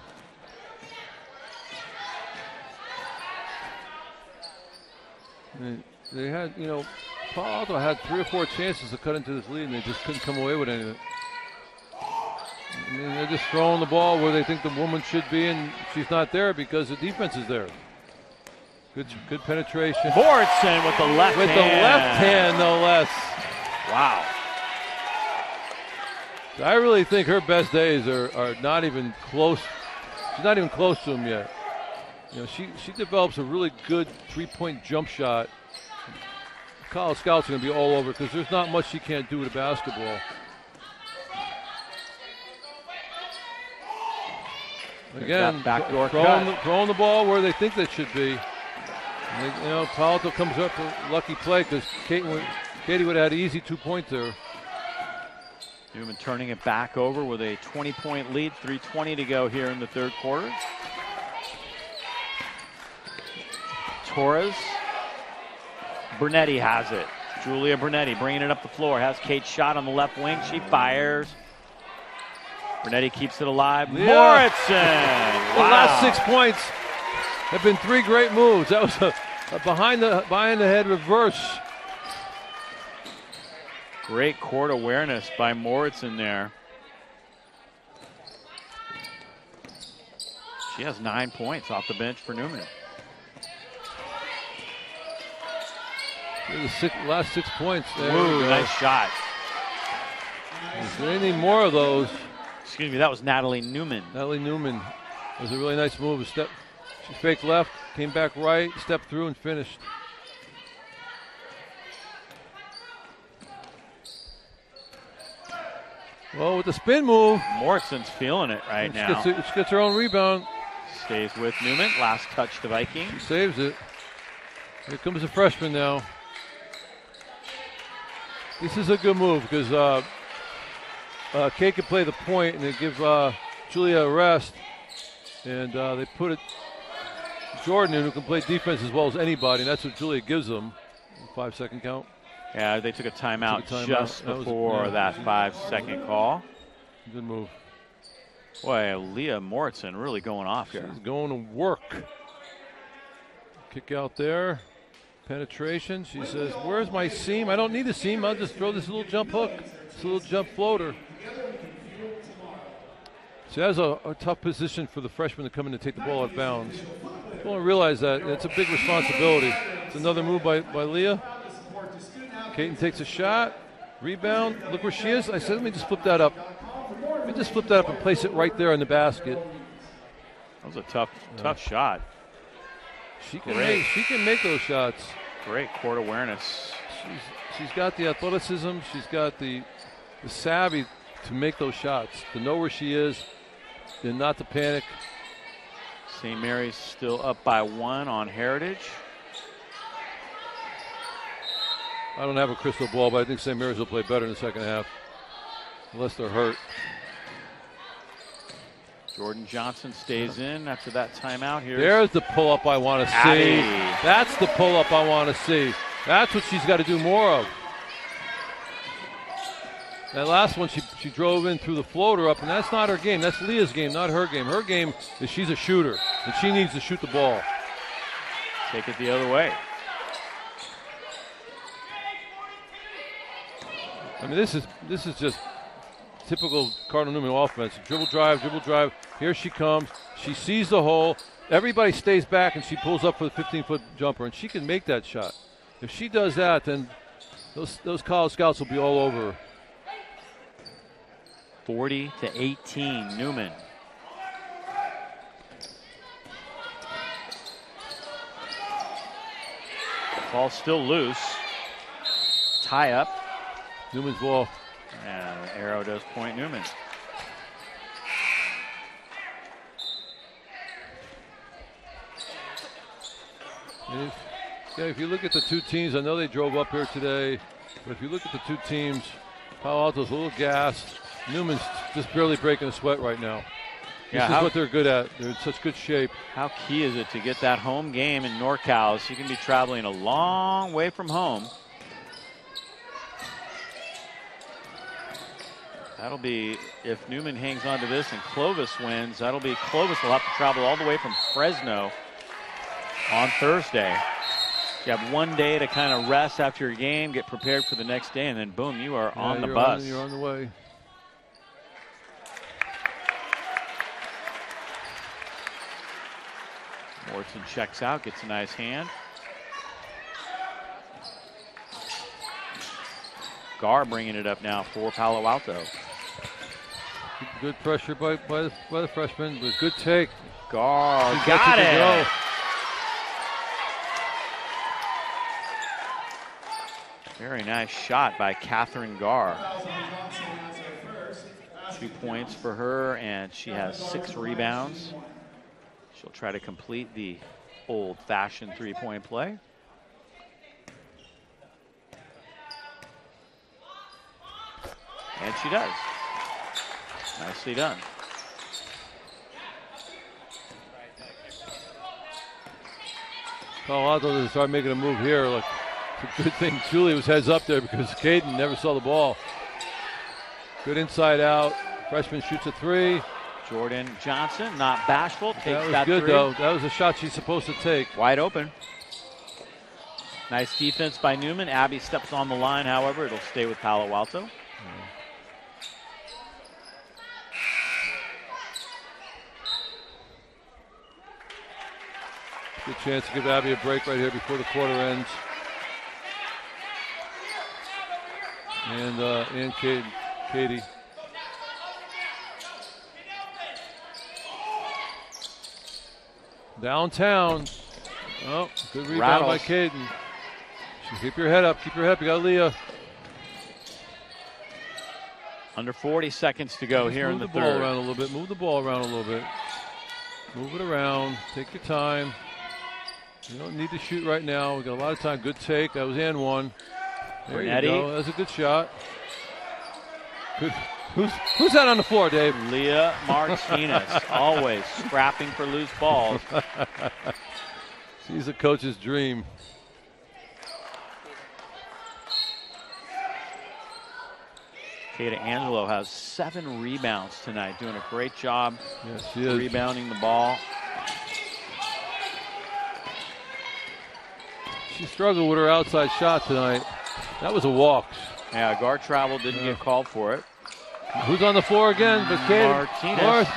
They had, Palo Alto had 3 or 4 chances to cut into this lead, and they just couldn't come away with any of it. I mean, they're just throwing the ball where they think the woman should be, and she's not there because the defense is there. Good penetration. Moritzen with the left hand. With the left hand, no less. Wow. I really think her best days are not even close. She's not even close to them yet. She develops a really good 3-point jump shot. College scouts are going to be all over because there's not much she can't do with a basketball. Again, throwing the ball where they think that should be. And Palo Alto comes up with a lucky play because Katie would have had an easy 2-point there. Newman turning it back over with a 20-point lead. 3:20 to go here in the third quarter. Torres. Bernetti has it. Julia Bernetti bringing it up the floor. Has Kate's shot on the left wing. She fires. Bernetti keeps it alive. Yeah. Moritzen! The last 6 points have been 3 great moves. That was a behind the head reverse. Great court awareness by Moritzen there. She has 9 points off the bench for Newman. The last 6 points. There Ooh, nice shot. If they need more of those. Excuse me, that was Natalie Newman. Natalie Newman. It was a really nice move. She faked left, came back right, stepped through, and finished. Well, with the spin move. Moritzen's feeling it right now. She gets her own rebound. Stays with Newman. Last touch to Vikings. She saves it. Here comes the freshman now. This is a good move because Kate can play the point and they give Julia a rest. And they put it Jordan in, who can play defense as well as anybody. And that's what Julia gives them. 5-second count. Yeah, they took a timeout just before that 5-second call. Good move. Boy, Leah Moritzen really going off here. She's going to work. Kick out there. Penetration. She says, where's my seam? I don't need a seam. I'll just throw this little jump hook. This little jump floater. So that's a tough position for the freshman to come in and take the ball out of bounds. You don't realize that. It's a big responsibility. It's another move by Leah. Caton takes a shot. Rebound. Look where she is. I said, let me just flip that up. Let me just flip that up and place it right there in the basket. That was a tough shot. She can make those shots. Great court awareness. She's got the athleticism. She's got the savvy to make those shots, to know where she is, and not to panic. St. Mary's still up by 1 on Heritage. I don't have a crystal ball, but I think St. Mary's will play better in the second half, unless they're hurt. Jordan Johnson stays in after that timeout here. There's the pull-up I want to see. That's the pull-up I want to see. That's what she's got to do more of. That last one, she drove in through the floater up, and that's not her game. That's Leah's game, not her game. Her game is she's a shooter, and she needs to shoot the ball. Take it the other way. I mean, this is just typical Cardinal Newman offense. Dribble drive. Here she comes. She sees the hole. Everybody stays back, and she pulls up for the 15-foot jumper, and she can make that shot. If she does that, then those college scouts will be all over her. 40-18, Newman. Ball still loose. Tie up. Newman's ball. And the arrow does point Newman. If you look at the two teams, I know they drove up here today, but if you look at the two teams, Palo Alto's a little gassed. Newman's just barely breaking a sweat right now. This is what they're good at. They're in such good shape. How key is it to get that home game in NorCal? So you can be traveling a long way from home. That'll be, if Newman hangs on to this and Clovis wins, that'll be Clovis will have to travel all the way from Fresno on Thursday. You have one day to kind of rest after your game, get prepared for the next day, and then boom, you are on the bus. You're on the way. Morrison checks out, gets a nice hand. Gar bringing it up now for Palo Alto. Good pressure by the freshman, but good take. Gar got it. Very nice shot by Catherine Gar. 2 points for her, and she has 6 rebounds. She'll try to complete the old-fashioned three-point play. And she does. Nicely done. Palo Alto doesn't start making a move here. Look, it's a good thing Julie was heads up there because Caden never saw the ball. Good inside out. Freshman shoots a 3. Jordan Johnson, not bashful, takes that was good, three. though. That was a shot she's supposed to take. Wide open. Nice defense by Newman. Abby steps on the line, however. It'll stay with Palo Alto. Good chance to give Abby a break right here before the quarter ends. And Katie. Downtown. Oh, good rebound by Caden. Keep your head up. Keep your head up. You got Leah. Under 40 seconds to go here in the third. Move the ball around a little bit. Move the ball around a little bit. Move it around. Take your time. You don't need to shoot right now. We got a lot of time. Good take. That was and one. There you go. That's a good shot. Good. Who's that on the floor, Dave? Leah Martinez, always scrapping for loose balls. She's a coach's dream. Kata Angelo has 7 rebounds tonight, doing a great job she is. rebounding the ball. She struggled with her outside shot tonight. That was a walk. Yeah, guard travel didn't get called for it. Who's on the floor again? But Martinez.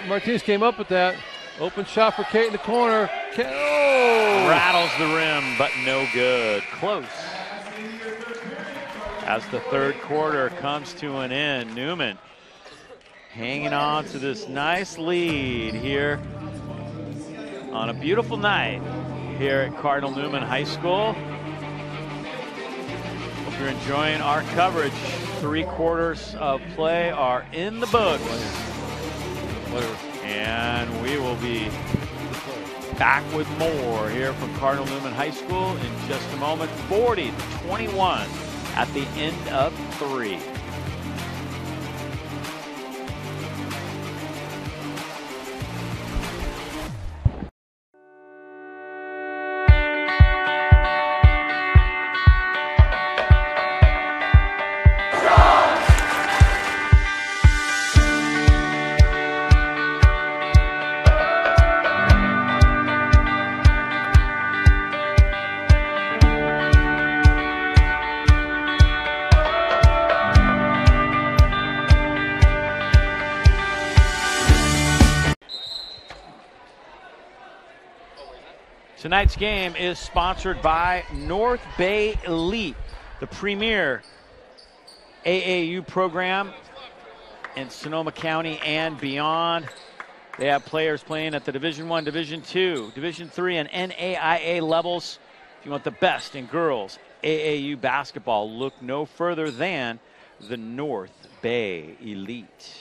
Martinez came up with that. Open shot for Kate in the corner. Rattles the rim, but no good. Close. As the third quarter comes to an end, Newman hanging on to this nice lead here on a beautiful night here at Cardinal Newman High School. Hope you're enjoying our coverage. 3 quarters of play are in the books. And we will be back with more here from Cardinal Newman High School in just a moment. 40-21 at the end of 3. Tonight's game is sponsored by North Bay Elite, the premier AAU program in Sonoma County and beyond. They have players playing at the Division I, Division II, Division III, and NAIA levels. If you want the best in girls AAU basketball, look no further than the North Bay Elite.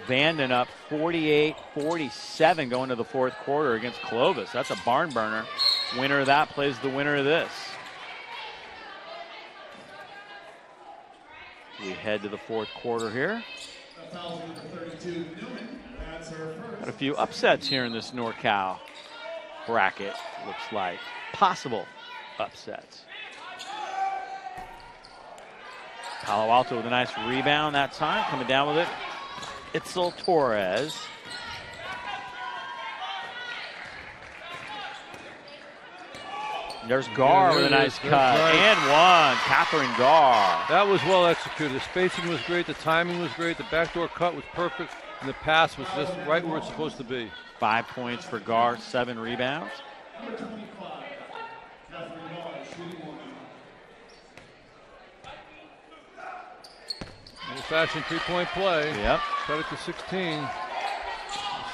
Vanden up 48-47 going to the fourth quarter against Clovis. That's a barn burner. Winner of that plays the winner of this. We head to the fourth quarter here. Got a few upsets here in this NorCal bracket, looks like. Possible upsets. Palo Alto with a nice rebound that time, coming down with it. Itzel Torres. There's Gar with a nice cut. Nice. And one, Catherine Gar. That was well executed. The spacing was great, the timing was great, the backdoor cut was perfect, and the pass was just right where it's supposed to be. 5 points for Gar, 7 rebounds. Old-fashioned three-point play. Yep. Cut it to 16,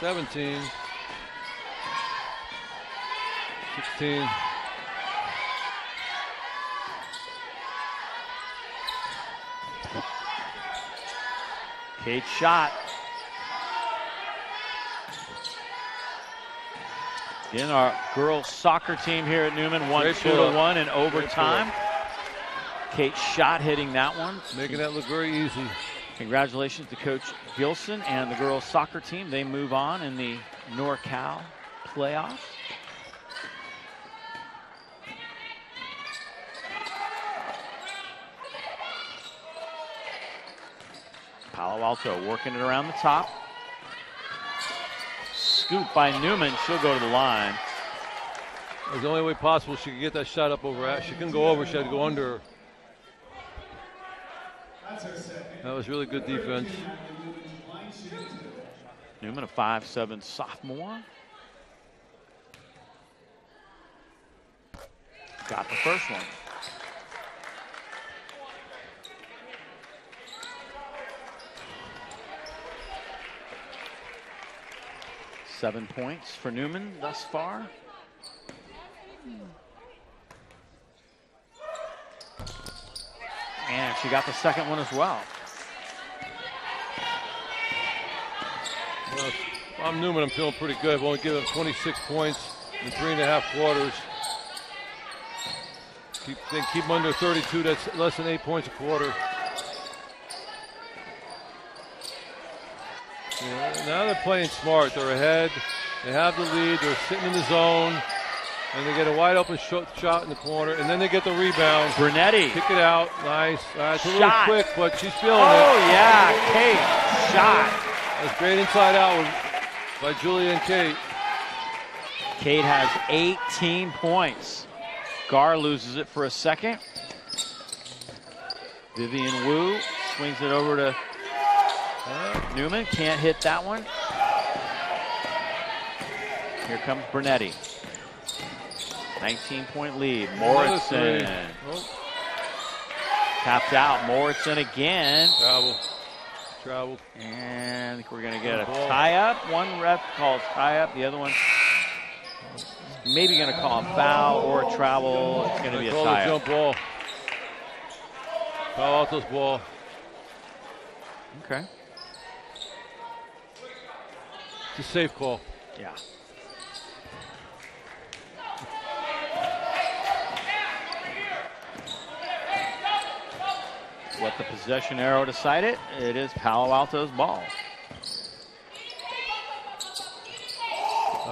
17, 16. Kate shot. Again, our girls soccer team here at Newman won 2-1 in overtime. Kate Schott hitting that one. Making that look very easy. Congratulations to Coach Gilson and the girls soccer team. They move on in the NorCal playoffs. Palo Alto working it around the top. Scoop by Newman. She'll go to the line. It was the only way possible she could get that shot up over her. She couldn't go over. She had to go under her. That was really good defense. Newman, a 5'7" sophomore. Got the first one. Seven points for Newman thus far. And she got the second one as well. Well, if I'm Newman, I'm feeling pretty good. I've only given up 26 points in 3.5 quarters. Keep them under 32. That's less than 8 points a quarter. Yeah, now they're playing smart. They're ahead. They have the lead. They're sitting in the zone. And they get a wide open shot in the corner. And then they get the rebound. Brunetti. Kick it out. Nice. It's a little quick, but she's feeling it. Oh, yeah. Kate. Shot. That's great inside out by Julia and Kate. Kate has 18 points. Gar loses it for a second. Vivian Wu swings it over to Newman. Can't hit that one. Here comes Brunetti. 19-point lead. Morrison. Tapped out. Morrison again. Travel. And I think we're going to get a tie-up. One ref calls tie-up. The other one maybe going to call a foul or a travel. It's going to be a tie-up. Jump ball. Palo Alto's ball. Okay. It's a safe call. Yeah. Let the possession arrow decide it. It is Palo Alto's ball.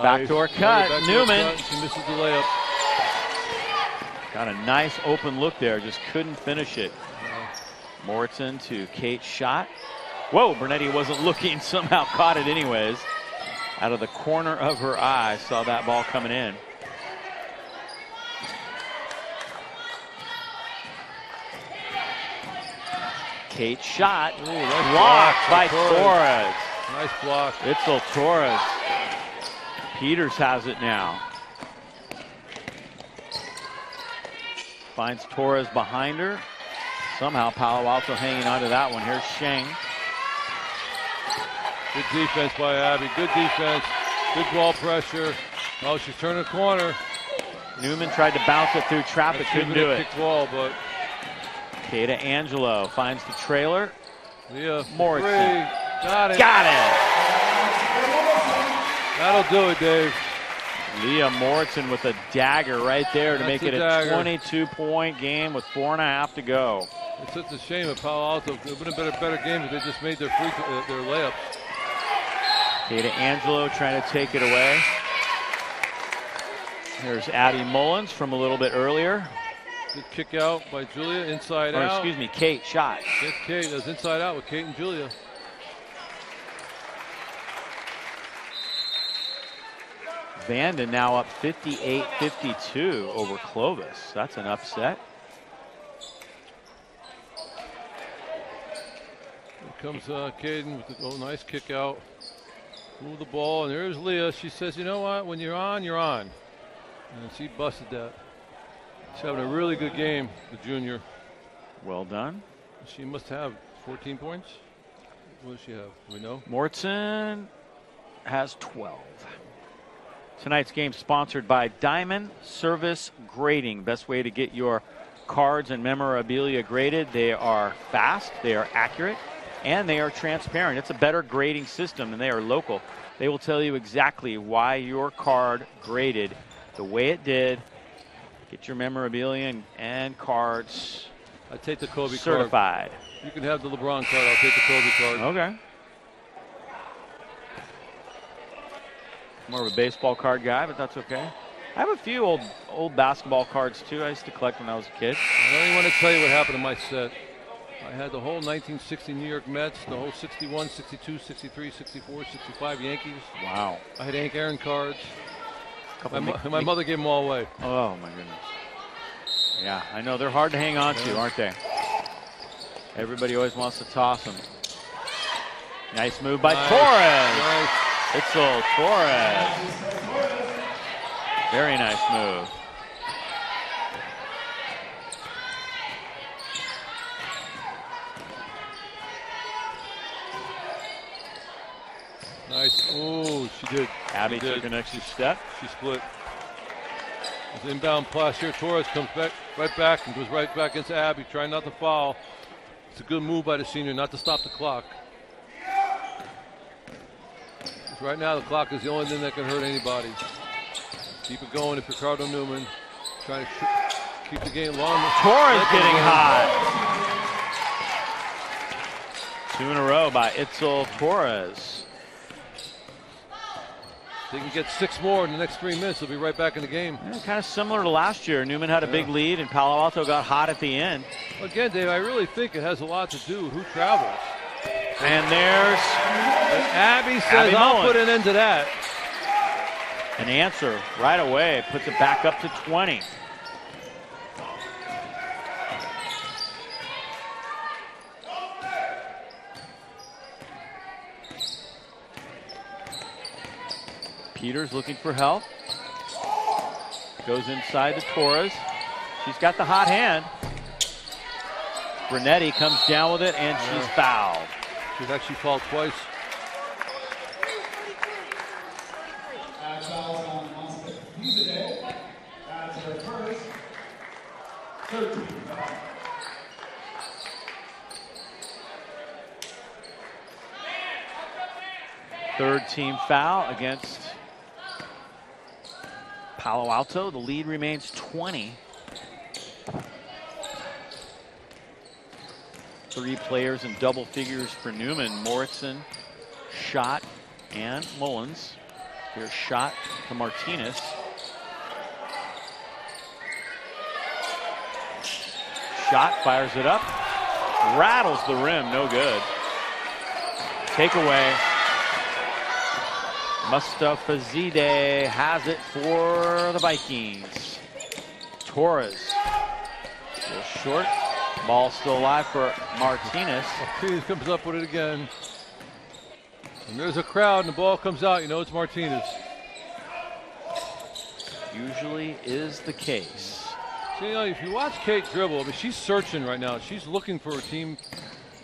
Backdoor cut. Newman. She misses the layup. Got a nice open look there. Just couldn't finish it. Morrison to Kate Schott. Whoa, Brunetti wasn't looking. Somehow caught it anyways. Out of the corner of her eye, saw that ball coming in. Kate shot. Ooh, nice blocked by Torres. Nice block. Itzel Torres. Peters has it now. Finds Torres behind her. Somehow Palo Alto hanging on to that one. Here's Sheng. Good defense by Abby. Good defense. Good ball pressure. Oh, she's turning the corner. Newman tried to bounce it through traffic, couldn't do it. Kicked wall, but Kata Angelo finds the trailer. Leah Morrison. Got it. Got it. That'll do it, Dave. Leah Morrison with a dagger right there to make it a dagger. 22-point game with 4.5 to go. It's such a shame at Palo Alto. It would have been a better game if they just made their layups. Kata Angelo trying to take it away. There's Abby Mullins from a little bit earlier. Good kick out by Julia, inside or, out. Excuse me, Kate shot. Kate, that's inside out with Kate and Julia. Vanden now up 58-52 over Clovis. That's an upset. Here comes Caden with the nice kick out. Move the ball, and there's Leah. She says, you know what? When you're on, you're on. And she busted that. She's having a really good game, the junior. Well done. She must have 14 points. What does she have? Do we know? Mortson has 12. Tonight's game sponsored by Diamond Service Grading. Best way to get your cards and memorabilia graded. They are fast, they are accurate, and they are transparent. It's a better grading system, and they are local. They will tell you exactly why your card graded the way it did. Get your memorabilia and cards I take the Kobe certified. Card. You can have the LeBron card. I'll take the Kobe card. Okay. More of a baseball card guy, but that's okay. I have a few old basketball cards too. I used to collect when I was a kid. I only want to tell you what happened to my set. I had the whole 1960 New York Mets, the whole 61, 62, 63, 64, 65 Yankees. Wow. I had Hank Aaron cards. My mother gave them all away. Oh, my goodness. Yeah, I know. They're hard to hang on to, aren't they? Everybody always wants to toss them. Nice move by Torres. Nice. Itzel Torres. Very nice move. Nice. Oh, she did. Abby took an extra step. She split. It's an inbound pass here. Torres comes back, right back and goes right back into Abby, trying not to foul. It's a good move by the senior not to stop the clock. Right now, the clock is the only thing that can hurt anybody. Keep it going if you're Ricardo Newman. Trying to keep the game long. Torres getting hot. 2 in a row by Itzel Torres. They can get 6 more in the next 3 minutes. They'll be right back in the game. Yeah, kind of similar to last year. Newman had a big lead, and Palo Alto got hot at the end. Again, Dave, I really think it has a lot to do with who travels. And there's Abby says, I'll put an end to that. An answer right away. Puts it back up to 20. Peters looking for help. Goes inside to Torres. She's got the hot hand. Brunetti comes down with it, and she's fouled. She's actually fouled twice. Third team foul against Palo Alto. The lead remains 20. 3 players in double figures for Newman. Morrison, Schott, and Mullins. Here's Schott to Martinez. Schott fires it up. Rattles the rim, no good. Takeaway. Mustafazadeh has it for the Vikings. Torres. Real short. Ball still alive for Martinez. Martinez comes up with it again. And there's a crowd and the ball comes out, you know it's Martinez. Usually is the case. So, you know, if you watch Kate dribble, I mean, she's searching right now. She's looking for a team,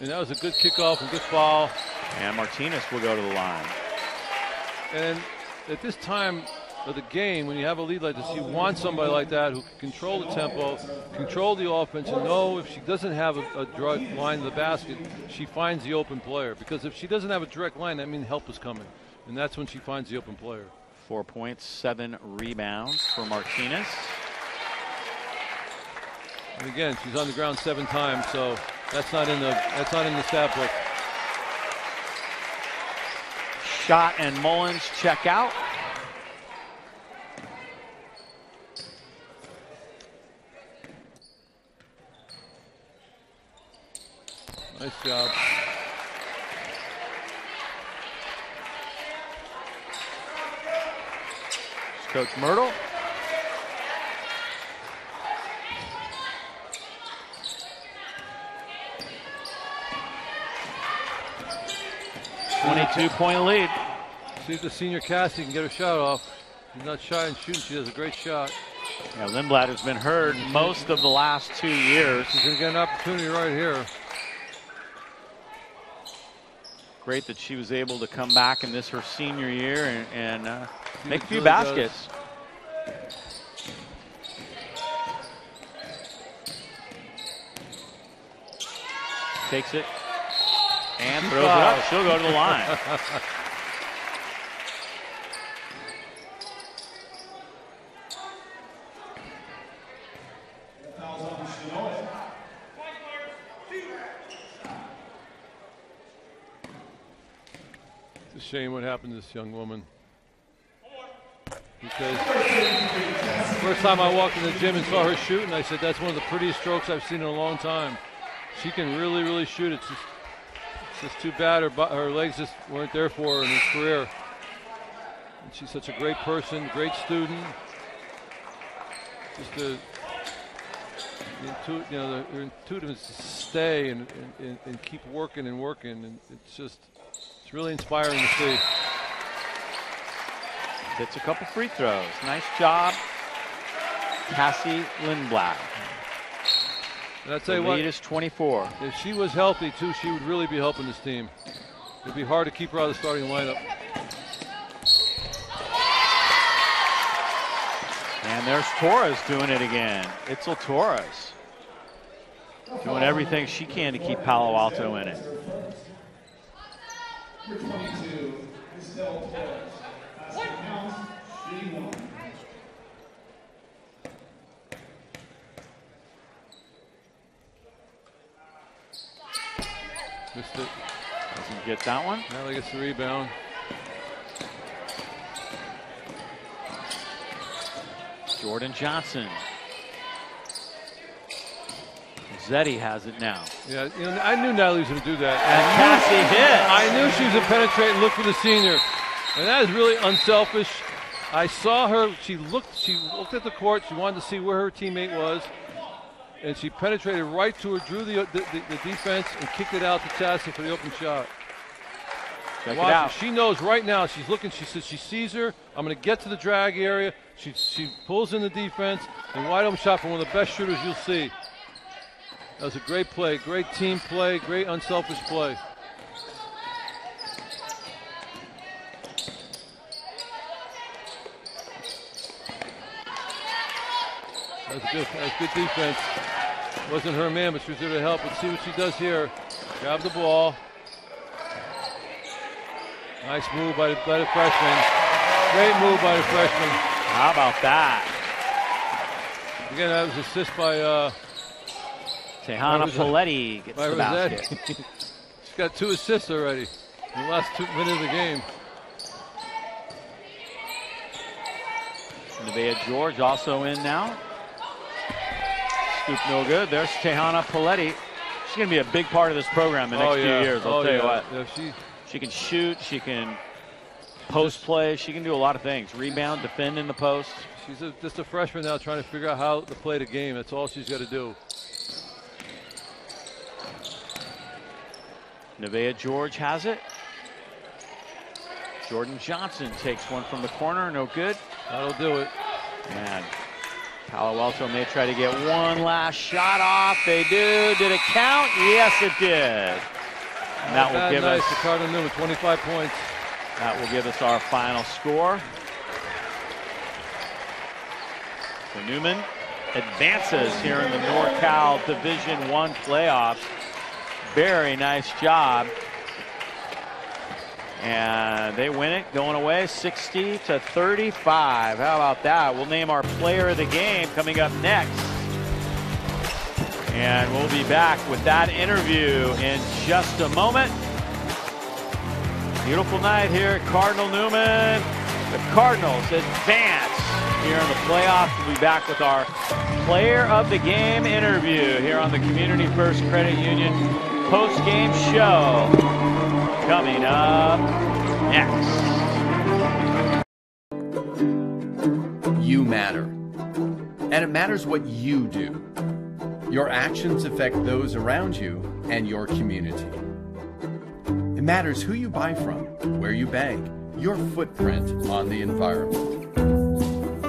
and that was a good kickoff and good foul. And Martinez will go to the line. And at this time of the game, when you have a lead like this, you want somebody like that who can control the tempo, control the offense, and know if she doesn't have a direct line to the basket, she finds the open player. Because if she doesn't have a direct line, that means help is coming. And that's when she finds the open player. 4 points, 7 rebounds for Martinez. And again, she's on the ground 7 times, so that's not in the stat book. Schott and Mullins check out. Nice job. Coach Myrtle. .2-point lead. See if the senior Cassie can get her shot off. She's not shy and shooting. She does a great shot. Yeah, Lindblad has been hurt most of the last 2 years. She's going to get an opportunity right here. Great that she was able to come back in this her senior year and make a few really baskets. Takes it and throws it up. She'll go to the line. It's a shame what happened to this young woman. Because the first time I walked in the gym and saw her shooting, I said, that's one of the prettiest strokes I've seen in a long time. She can really, really shoot. It's just too bad her legs just weren't there for her in her career. And she's such a great person, great student. Just her intuitiveness to stay and keep working and working. And it's really inspiring to see. Hits a couple free throws. Nice job, Cassie Lindblad. And I'll tell you what, lead is 24. If she was healthy too, she would really be helping this team. It'd be hard to keep her out of the starting lineup. And there's Torres doing it again. Itzel Torres doing everything she can to keep Palo Alto in it. Number 22, Estelle Torres. Basket counts, 3-1. Missed it. Doesn't get that one. Now they get the rebound. Jordan Johnson. Zetti has it now. Yeah, you know, I knew Natalie was going to do that. And Cassie hit. I knew she was going to penetrate and look for the senior. And that is really unselfish. I saw her, she looked at the court, she wanted to see where her teammate was. And she penetrated right to her, drew the defense, and kicked it out to Tassie for the open shot. Check it out. She knows right now, she's looking, she says she sees her, I'm going to get to the drag area. She pulls in the defense, and wide open shot from one of the best shooters you'll see. That was a great play, great team play, great unselfish play. That was good defense. Wasn't her man, but she was there to help. Let's see what she does here. Grab the ball. Nice move by the freshman. Great move by the freshman. How about that? Again, that was assist by Tehana Paletti gets the basket. She's got 2 assists already in the last 2 minutes of the game. Nevaeh George also in now. Scoop no good. There's Tehana Paletti. She's going to be a big part of this program the next few years. I'll tell you what. Yeah, she can shoot. She can post play. She can do a lot of things. Rebound, defend in the post. She's just a freshman now trying to figure out how to play the game. That's all she's got to do. Nevaeh George has it. Jordan Johnson takes one from the corner, no good. That'll do it. And Palo Alto may try to get one last shot off. They do. Did it count? Yes, it did. And that will give us the Cardinal Newman 25 points. That will give us our final score. So Newman advances here in the NorCal Division I playoffs. Very nice job. And they win it, going away 60-35. How about that? We'll name our player of the game coming up next. And we'll be back with that interview in just a moment. Beautiful night here at Cardinal Newman. The Cardinals advance here in the playoffs. We'll be back with our player of the game interview here on the Community First Credit Union post-game show. Coming up next. You matter. And it matters what you do. Your actions affect those around you and your community. It matters who you buy from, where you bank, your footprint on the environment.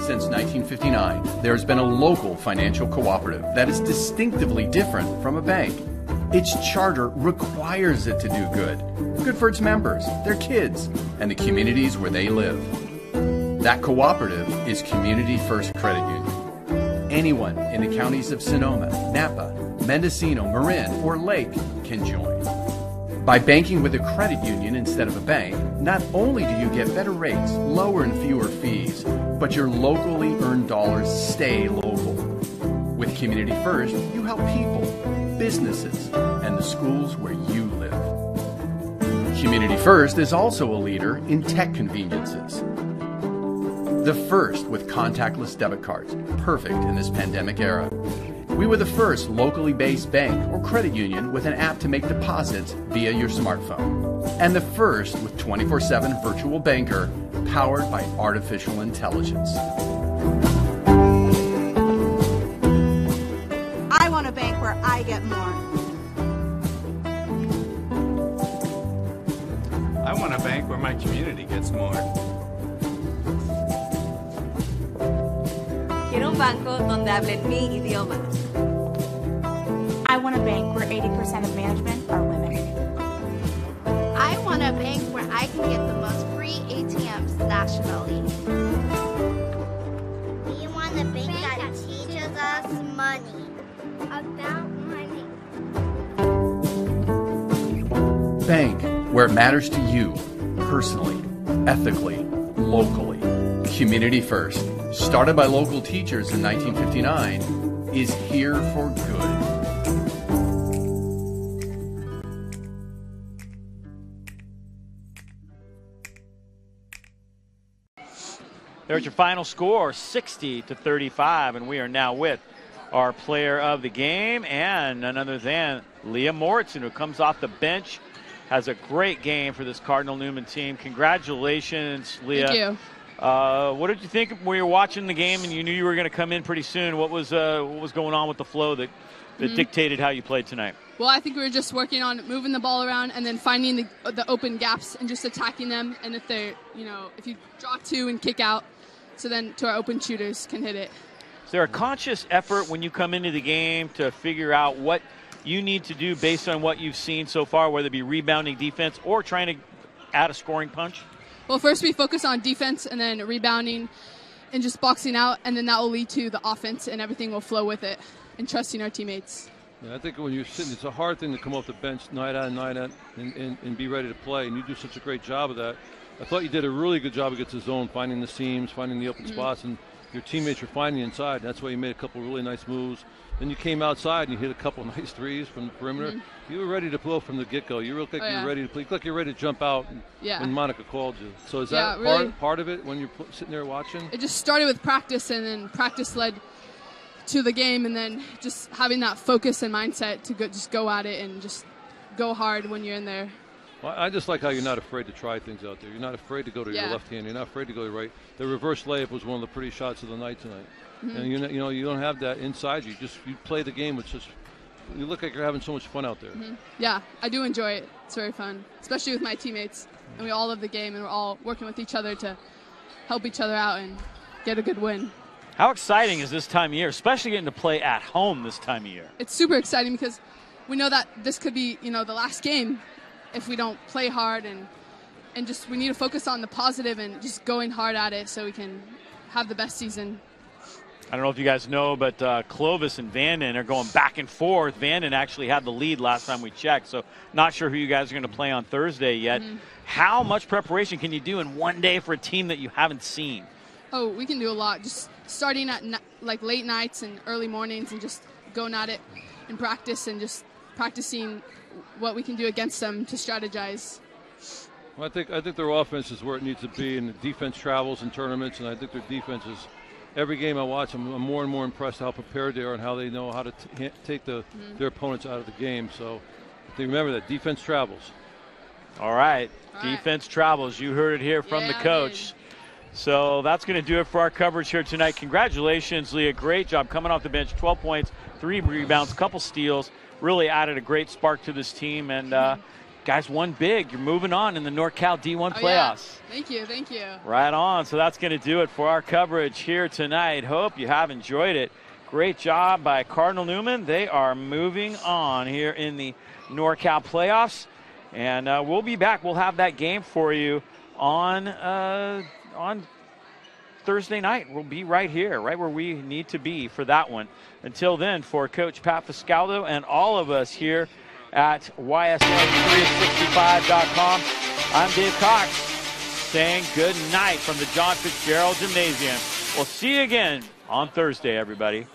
Since 1959, there's been a local financial cooperative that is distinctively different from a bank. Its charter requires it to do good. Good for its members, their kids, and the communities where they live. That cooperative is Community First Credit Union. Anyone in the counties of Sonoma, Napa, Mendocino, Marin, or Lake can join. By banking with a credit union instead of a bank, not only do you get better rates, lower and fewer fees, but your locally earned dollars stay local. With Community First, you help people, businesses, and the schools where you live. Community First is also a leader in tech conveniences. The first with contactless debit cards, perfect in this pandemic era. We were the first locally based bank or credit union with an app to make deposits via your smartphone. And the first with 24/7 virtual banker powered by artificial intelligence. I want a bank where I get more. I want a bank where my community gets more. Quiero un banco donde hablen mi idioma. I want a bank where 80% of management are women. I want a bank where I can get the most free ATMs nationally. We want a bank that teaches us money. About money. Bank where it matters to you, personally, ethically, locally. Community First, started by local teachers in 1959, is here for good. There's your final score, 60-35, and we are now with our player of the game and none other than Leah Moritzen, who comes off the bench, has a great game for this Cardinal Newman team. Congratulations, Leah. Thank you. What did you think when you were watching the game and you knew you were going to come in pretty soon? What was going on with the flow that dictated how you played tonight? Well, I think we were just working on moving the ball around and then finding the open gaps and just attacking them. And if they're, if you draw two and kick out, so then to our open shooters can hit it. Is there a conscious effort when you come into the game to figure out what you need to do based on what you've seen so far, whether it be rebounding, defense, or trying to add a scoring punch? Well, first we focus on defense and then rebounding and just boxing out, and then that will lead to the offense and everything will flow with it, and trusting our teammates. Yeah, I think when you're sitting, it's a hard thing to come off the bench night out and night out and be ready to play, and you do such a great job of that. I thought you did a really good job against the zone, finding the seams, finding the open spots, and your teammates were finding inside. That's why you made a couple really nice moves. Then you came outside and you hit a couple nice threes from the perimeter. You were ready to blow from the get-go. You look like you were ready to play. You look like you're ready to jump out when Monica called you. So is that really part of it when you're sitting there watching? It just started with practice, and then practice led to the game, and then just having that focus and mindset to just go at it and just go hard when you're in there. Well, I just like how you're not afraid to try things out there. You're not afraid to go to your left hand. You're not afraid to go to your right. The reverse layup was one of the pretty shots of the night tonight. And you don't have that inside you. You play the game with just you look like you're having so much fun out there. Yeah, I do enjoy it. It's very fun, especially with my teammates. And we all love the game, and we're all working with each other to help each other out and get a good win. How exciting is this time of year, especially getting to play at home this time of year? It's super exciting because we know that this could be, the last game if we don't play hard, and just we need to focus on the positive and just going hard at it so we can have the best season. I don't know if you guys know, but Clovis and Vanden are going back and forth. Vanden actually had the lead last time we checked, so not sure who you guys are going to play on Thursday yet. How much preparation can you do in one day for a team that you haven't seen? Oh, we can do a lot. Just starting at late nights and early mornings and just going at it in practice and just practicing what we can do against them to strategize. Well, I think their offense is where it needs to be, and the defense travels in tournaments, and I think their defense is. Every game I watch, I'm more and more impressed how prepared they are and how they know how to take their opponents out of the game. So remember that defense travels. All right. Defense travels. You heard it here from the coach. So that's going to do it for our coverage here tonight. Congratulations, Leah. Great job coming off the bench. 12 points, 3 rebounds, couple steals. Really added a great spark to this team. And guys won big. You're moving on in the NorCal D1 playoffs. Yeah. Thank you. Right on. So that's going to do it for our coverage here tonight. Hope you have enjoyed it. Great job by Cardinal Newman. They are moving on here in the NorCal playoffs. And we'll be back. We'll have that game for you on Thursday night. We'll be right here, right where we need to be for that one. Until then, for Coach Pat Fiscaldo and all of us here at YSN365.com, I'm Dave Cox saying good night from the John Fitzgerald Gymnasium. We'll see you again on Thursday, everybody.